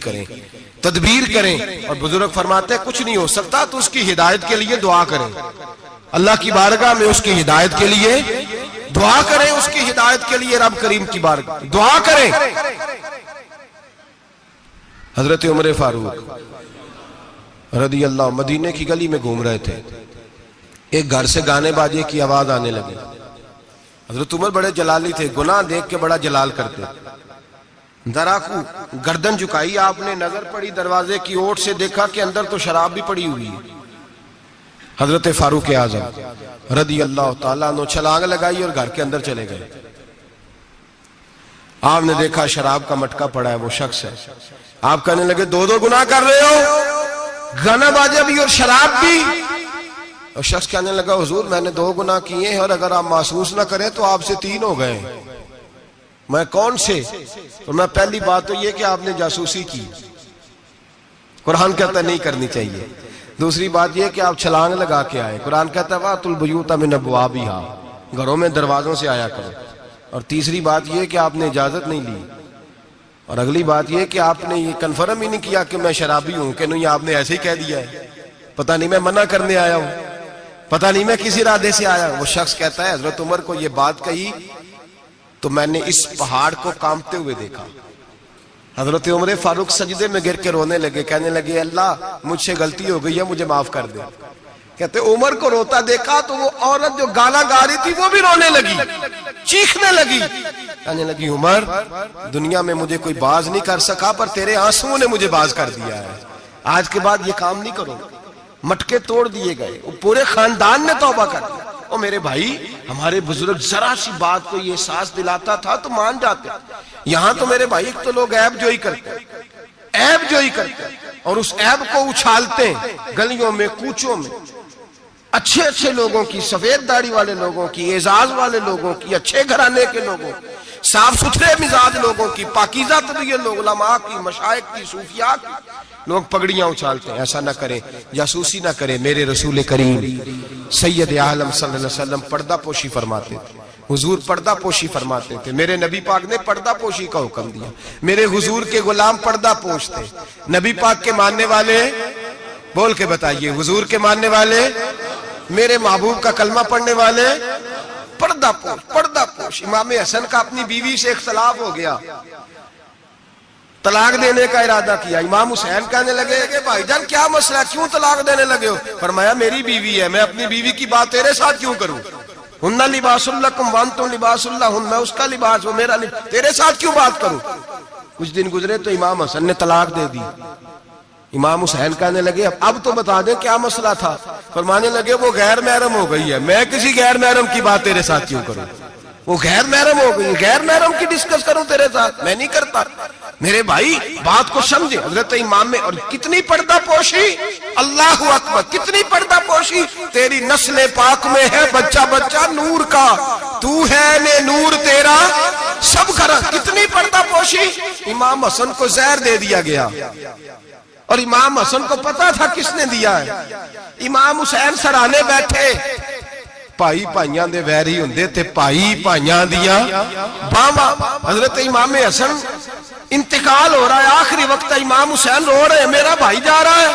کریں، اور بزرگ فرماتے ہیں کچھ نہیں ہو سکتا تو اس کی ہدایت کے لیے دعا کریں، اللہ کی بارگاہ میں اس کی ہدایت کے لیے دعا کریں، اس کی ہدایت کے لیے رب کریم کی بارگاہ دعا کریں۔ حضرت عمر فاروق رضی اللہ مدینے کی گلی میں گھوم رہے تھے، ایک گھر سے گانے باجے کی آواز آنے لگی۔ حضرت عمر بڑے جلالی تھے، گناہ دیکھ کے بڑا جلال کرتے، ذرا کو گردن جھکائی، آپ نے نظر پڑی دروازے کی اوٹ سے، دیکھا کہ اندر تو شراب بھی پڑی ہوئی ہے۔ حضرت فاروق اعظم رضی اللہ تعالیٰ عنہ چھلانگ لگائی اور گھر کے اندر چلے گئے۔ آپ نے دیکھا شراب کا مٹکا پڑا ہے، وہ شخص ہے۔ آپ کہنے لگے دو گناہ کر رہے ہو، گانا باجا بھی اور شراب بھی۔ اور شخص کہنے لگا حضور میں نے 2 گناہ کیے ہیں، اور اگر آپ محسوس نہ کریں تو آپ سے 3 ہو گئے۔ میں کون سے؟ تو میں پہلی بات تو یہ کہ آپ نے جاسوسی کی، قرآن کہتا ہے نہیں کرنی چاہیے۔ دوسری بات یہ کہ آپ چھلانگ لگا کے آئے، قرآن کہتا ہے وَأْتُوا الْبُيُوتَ مِنْ أَبْوَابِهَا، گھروں میں دروازوں سے آیا کرو۔ اور تیسری بات یہ کہ آپ نے اجازت نہیں لی۔ اور اگلی بات یہ کہ آپ نے یہ کنفرم ہی نہیں کیا کہ میں شرابی ہوں کہ نہیں، آپ نے ایسے ہی کہہ دیا ہے، پتہ نہیں میں منع کرنے آیا ہوں، پتہ نہیں میں کسی ارادے سے آیا ہوں۔ وہ شخص کہتا ہے حضرت عمر کو یہ بات کہی تو میں نے اس پہاڑ کو کانپتے ہوئے دیکھا۔ حضرت عمر فاروق سجدے میں گر کے رونے لگے، کہنے لگے اللہ مجھ سے غلطی ہو گئی ہے، مجھے معاف کر دے۔ کہتے عمر کو روتا دیکھا تو وہ عورت جو گانا گا رہی تھی وہ بھی رونے لگی، چیخنے لگی۔ کہنے لگی عمر دنیا میں مجھے کوئی باز نہیں کر سکا پر تیرے آنسوؤں نے مجھے باز کر دیا ہے، آج کے بعد یہ کام نہیں کروں۔ مٹکے توڑ دیے گئے، پورے خاندان نے توبہ کر دیا۔ اور میرے بھائی ہمارے بزرگ ذرا سی بات کو یہ احساس دلاتا تھا تو مان جاتے، یہاں تو میرے بھائی ایک تو لوگ عیب جوئی کرتے ہیں، عیب جوئی کرتے ہیں اور اس عیب کو اچھالتے ہیں گلیوں میں کوچوں میں، اچھے اچھے لوگوں کی، سفید داڑھی والے لوگوں کی، اعزاز والے لوگوں کی، اچھے گھرانے کے لوگوں کی، صاف ستھرے مزاج لوگوں کی، پاکیزہ طبیعت لوگ، علماء کی، مشائخ کی، صوفیاء کی، لوگ پگڑیاں اچھالتے ہیں۔ ایسا نہ کریں، جاسوسی نہ کریں۔ میرے رسول کریم سید عالم صلی اللہ علیہ وسلم پردہ پوشی فرماتے تھے، حضور پردہ پوشی فرماتے تھے، میرے نبی پاک نے پردہ پوشی کا حکم دیا، میرے حضور کے غلام پردہ پوش تھے، نبی پاک کے ماننے والے بول کے بتائیے، حضور کے ماننے والے، میرے محبوب کا کلمہ پڑھنے والے پردہ پوش، پردہ پوش۔ امام حسن کا اپنی بیوی سے اختلاف ہو گیا، طلاق دینے کا ارادہ کیا، امام حسین کہنے لگے کہ بھائی جان کیا مسئلہ، کیوں طلاق دینے لگے ہو؟ فرمایا میری بیوی ہے، میں اپنی بیوی کی بات تیرے ساتھ کیوں کروں؟ ہن لباس لکم وانتم لباس لہن، میں اس کا لباس، وہ میرا لباس، تیرے ساتھ کیوں بات کروں؟ کچھ دن گزرے تو امام حسن نے طلاق دے دی۔ امام حسین کہنے لگے اب تو بتا دیں کیا مسئلہ تھا؟ فرمانے لگے وہ غیر محرم ہو گئی ہے، میں کسی غیر محرم کی بات تیرے ساتھ کیوں کروں؟ وہ غیر محرم ہو گئی، غیر محرم کی ڈسکس کروں تیرے ساتھ؟ میں نہیں کرتا۔ میرے بھائی بات کو سمجھے، حضرت امام میں، اور کتنی پردہ پوشی، اللہ اکبر، کتنی پردہ پوشی، تیری نسل پاک میں ہے بچہ بچہ نور کا، تو ہے نے نور تیرا سب گھر، کتنی پردہ پوشی۔ امام حسن کو زہر دے دیا گیا اور امام حسن کو پتا تھا کس نے دیا ہے۔ امام حسین سرانے بیٹھے، پائی پائیاں دے ویری ہوندے تے پائی پائیاں دیاں باواں۔ حضرت امام حسن انتقال ہو رہا ہے، آخری وقت امام حسین رو رہے ہیں، میرا بھائی جا رہا ہے،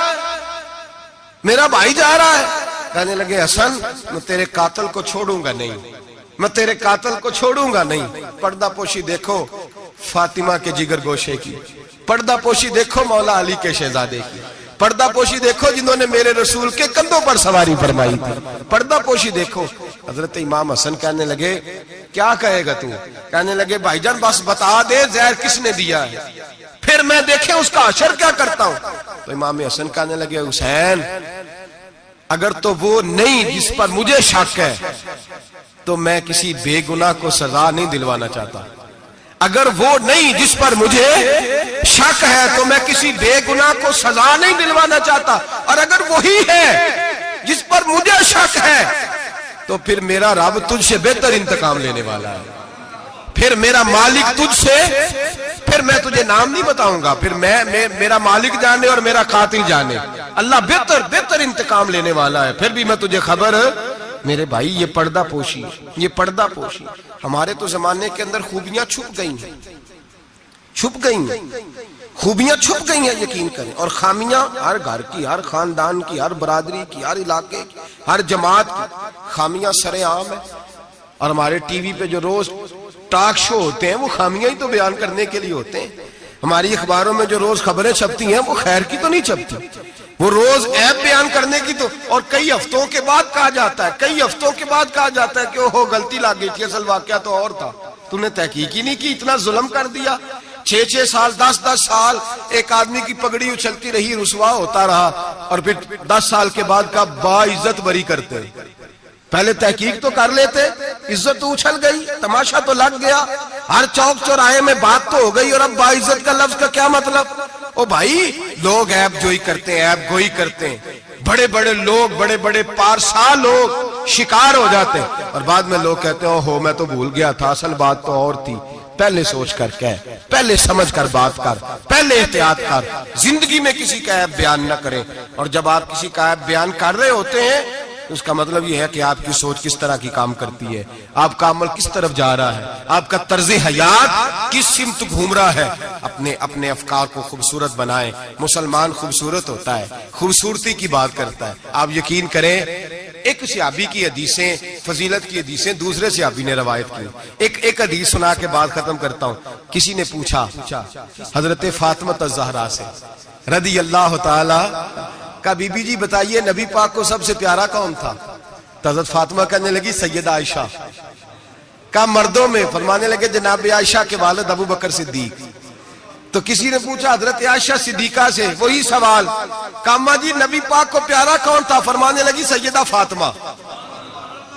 میرا بھائی جا رہا ہے۔ کہنے لگے حسن میں تیرے قاتل کو چھوڑوں گا نہیں، میں تیرے قاتل کو چھوڑوں گا نہیں۔ پردہ پوشی دیکھو فاطمہ کے جگر گوشے کی، پردہ پوشی دیکھو مولا علی کے شہزادے کی، پردہ پوشی دیکھو جنہوں نے میرے رسول کے کندھوں پر سواری فرمائی تھی، پردہ پوشی دیکھو۔ حضرت امام حسن کہنے لگے کیا کہے گا تو؟ کہنے لگے بھائی جان بس بتا دے زہر کس نے دیا ہے، پھر میں دیکھیں اس کا حشر کیا کرتا ہوں۔ تو امام حسن کہنے لگے حسین اگر تو وہ نہیں جس پر مجھے شک ہے تو میں کسی بے گناہ کو سزا نہیں دلوانا چاہتا، اگر وہ نہیں جس پر مجھے شک ہے تو میں کسی بے گناہ کو سزا نہیں دلوانا چاہتا، اور اگر وہی ہے جس پر مجھے شک ہے تو پھر میرا رب تجھ سے بہتر انتقام لینے والا ہے، پھر میرا مالک تجھ سے، پھر میں تجھے نام نہیں بتاؤں گا، پھر میرا مالک جانے اور میرا قاتل جانے، اللہ بہتر انتقام لینے والا ہے، پھر بھی میں تجھے خبر۔ میرے بھائی یہ پردہ پوشی، یہ پردہ پوشی۔ ہمارے تو زمانے کے اندر خوبیاں چھپ گئی ہیں، چھپ گئی ہیں، خوبیاں چھپ گئی ہیں یقین کریں، اور خامیاں ہر گھر کی، ہر خاندان کی، ہر برادری کی، ہر علاقے کی، ہر جماعت کی خامیاں سر عام ہیں۔ اور ہمارے ٹی وی پہ جو روز ٹاک شو ہوتے ہیں وہ خامیاں ہی تو بیان کرنے کے لیے ہوتے ہیں، ہماری اخباروں میں جو روز خبریں چھپتی ہیں وہ خیر کی تو نہیں چھپتی، وہ روز عیب بیان کرنے کی تو، اور کئی ہفتوں کے بعد کہا جاتا ہے، کئی ہفتوں کے بعد کہا جاتا ہے کہ وہ غلطی لگ گئی تھی، اصل واقعہ تو اور تھا، تو نے تحقیق ہی نہیں کی، اتنا ظلم کر دیا۔ 6 سال 10 سال ایک آدمی کی پگڑی اچھلتی رہی، رسوا ہوتا رہا، اور پھر 10 سال کے بعد کا باعزت بری کرتے، پہلے تحقیق تو کر لیتے، عزت تو اچھل گئی، تماشا تو لگ گیا، ہر چوک چوراہے میں بات تو ہو گئی، اور اب باعزت کا لفظ کا کیا مطلب؟ او بھائی لوگ عیب جوئی کرتے ہیں، عیب گوئی کرتے ہیں، بڑے بڑے لوگ، بڑے بڑے پارسا لوگ شکار ہو جاتے ہیں، اور بعد میں لوگ کہتے ہیں اوہو میں تو بھول گیا تھا، اصل بات تو اور تھی۔ پہلے سوچ کر کہہ، پہلے سمجھ کر بات کر، پہلے احتیاط کر، زندگی میں کسی کا عیب بیان نہ کریں، اور جب آپ کسی کا عیب بیان کر رہے ہوتے ہیں اس کا مطلب یہ ہے کہ آپ کی سوچ کس طرح کی کام کرتی ہے، آپ کا عمل کس طرف جا رہا ہے، آپ کا طرز حیات کس سمت گھوم رہا ہے۔ اپنے افکار کو خوبصورت بنائیں۔ مسلمان خوبصورت ہوتا ہے، خوبصورتی کی بات کرتا ہے۔ آپ یقین کریں ایک صحابی کی حدیثیں، فضیلت کی حدیثیں دوسرے صحابی نے روایت کی، ایک حدیث سنا کے بعد ختم کرتا ہوں۔ کسی نے پوچھا حضرت فاطمہ الزہرا سے رضی اللہ تعالی کا، بی بی جی بتائیے نبی پاک کو سب سے پیارا کون تھا؟ تو حضرت فاطمہ کہنے لگی سیدہ عائشہ۔ کہا مردوں میں، فرمانے لگے جناب عائشہ کے والد ابو بکر صدیق. تو کسی نے پوچھا حضرت عائشہ صدیقہ سے وہی سوال، کہا اماں جی نبی پاک کو پیارا کون تھا؟ فرمانے لگی سیدہ فاطمہ.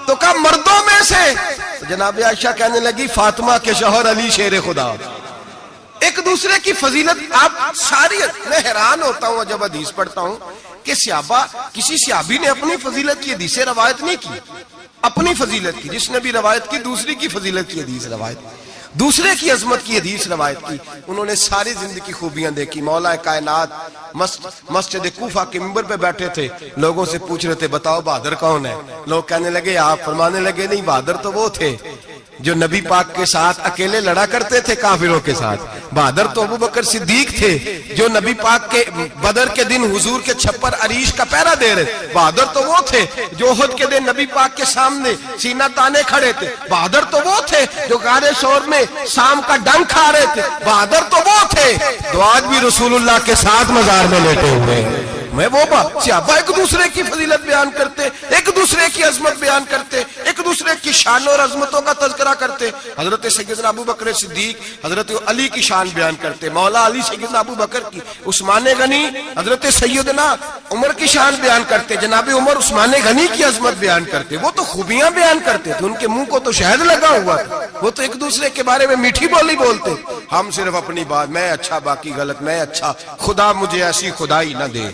تو کہا مردوں میں سے؟ جناب عائشہ کہنے لگی فاطمہ کے شوہر علی شیر خدا. ایک دوسرے کی فضیلت آپ ساری، میں حیران ہوتا ہوں جب حدیث پڑھتا ہوں کہ صحابہ، کسی صحابی نے اپنی فضیلت کی حدیث روایت نہیں کی، اپنی فضیلت کی. جس نے بھی روایت کی دوسری کی فضیلت کی حدیث روایت کی، دوسرے کی عظمت کی حدیث روایت کی. انہوں نے ساری زندگی کی خوبیاں دیکھی. مولا کائنات مسجد کوفہ کے منبر پہ بیٹھے تھے، لوگوں سے پوچھ رہے تھے بتاؤ بہادر کون ہے؟ لوگ کہنے لگے آپ. فرمانے لگے نہیں، بہادر تو وہ تھے جو نبی پاک کے ساتھ اکیلے لڑا کرتے تھے کافروں کے ساتھ. بہادر تو ابو بکر صدیق تھے جو نبی پاک کے بدر کے دن حضور کے چھپر عریش کا پہرا دے رہے. بہادر تو وہ تھے جو احد کے دن نبی پاک کے سامنے سینہ تانے کھڑے تھے. بہادر تو وہ تھے جو غار ثور میں شام کا ڈنگ کھا رہے تھے. بہادر تو وہ تھے جو آج بھی رسول اللہ کے ساتھ مزار میں لیٹے ہوئے ہیں. میں وہ صحابہ ایک دوسرے کی فضیلت بیان کرتے، ایک دوسرے کی عظمت بیان کرتے، ایک دوسرے کی شان اور عظمتوں کا تذکرہ کرتے. حضرت سیدنا ابو بکر صدیق حضرت علی کی شان بیان کرتے، مولا علی سیدنا ابو بکر کی. عثمان غنی حضرت سیدنا عمر کی شان بیان کرتے، جناب عمر عثمان غنی کی عظمت بیان کرتے. وہ تو خوبیاں بیان کرتے تھے، ان کے منہ کو تو شہد لگا ہوا تھا. وہ تو ایک دوسرے کے بارے میں میٹھی بولی بولتے. ہم صرف اپنی بات، میں اچھا باقی غلط، میں اچھا، خدا مجھے ایسی خدائی نہ دے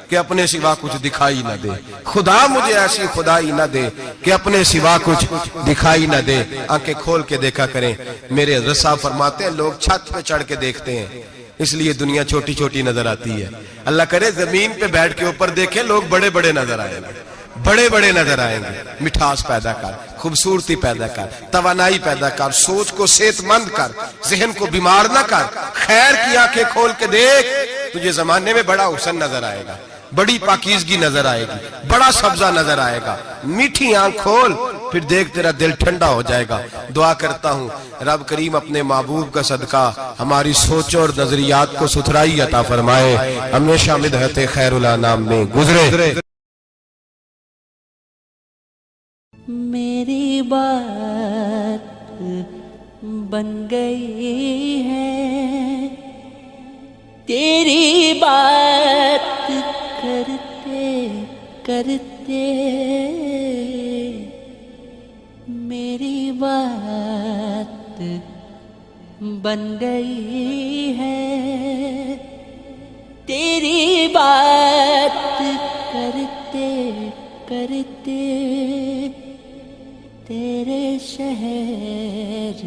کہ اپنے سوا کچھ دکھائی نہ دے. خدا مجھے ایسی خدائی نہ دے کہ اپنے سوا کچھ دکھائی نہ دے. آنکھیں کھول کے دیکھا کریں. میرے حضرت صاحب فرماتے ہیں لوگ چھت پہ چڑھ کے دیکھتے ہیں اس لیے دنیا چھوٹی چھوٹی نظر آتی ہے. اللہ کرے زمین پہ بیٹھ کے اوپر دیکھیں لوگ بڑے بڑے نظر آئیں گے، بڑے بڑے نظر آئیں گے. مٹھاس پیدا کر، خوبصورتی پیدا کر، توانائی پیدا کر، سوچ کو صحت مند کر، ذہن کو بیمار نہ کر. خیر کی آنکھیں کھول کے دیکھ، تجھے زمانے میں بڑا حسن نظر آئے گا، بڑی پاکیزگی نظر آئے گی، بڑا سبزہ نظر آئے گا. میٹھی آنکھ کھول، پھر دیکھ تیرا دل ٹھنڈا ہو جائے گا. دعا کرتا ہوں رب کریم اپنے محبوب کا صدقہ ہماری سوچوں اور نظریات کو ستھرائی عطا فرمائے، ہمیشہ مدحت خیر الانام میں گزرے. میری بات بن گئی ہے، تیری بات کرتے کرتے میری بات بن گئی ہے، تیری بات کرتے کرتے تیرے شہر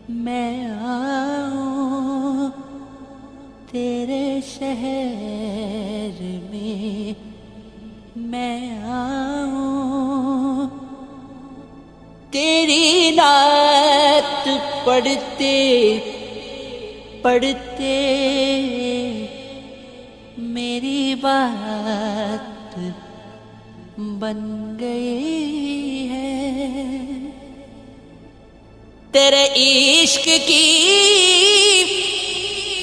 میں آؤں، تیرے شہر میں آؤں، تیری نعت پڑھتے پڑھتے میری بات بن گئی ہے. تیرے عشق کی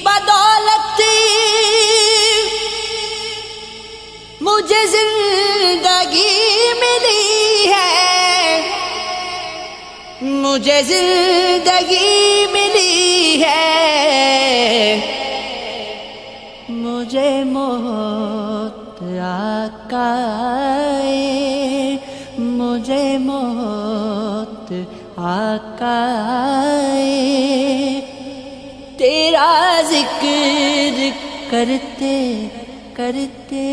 بدولت مجھے زندگی ملی ہے، مجھے زندگی ملی ہے، مجھے موت آقا آئے، مجھے موت آقا آئے، تیرا ذکر کرتے کرتے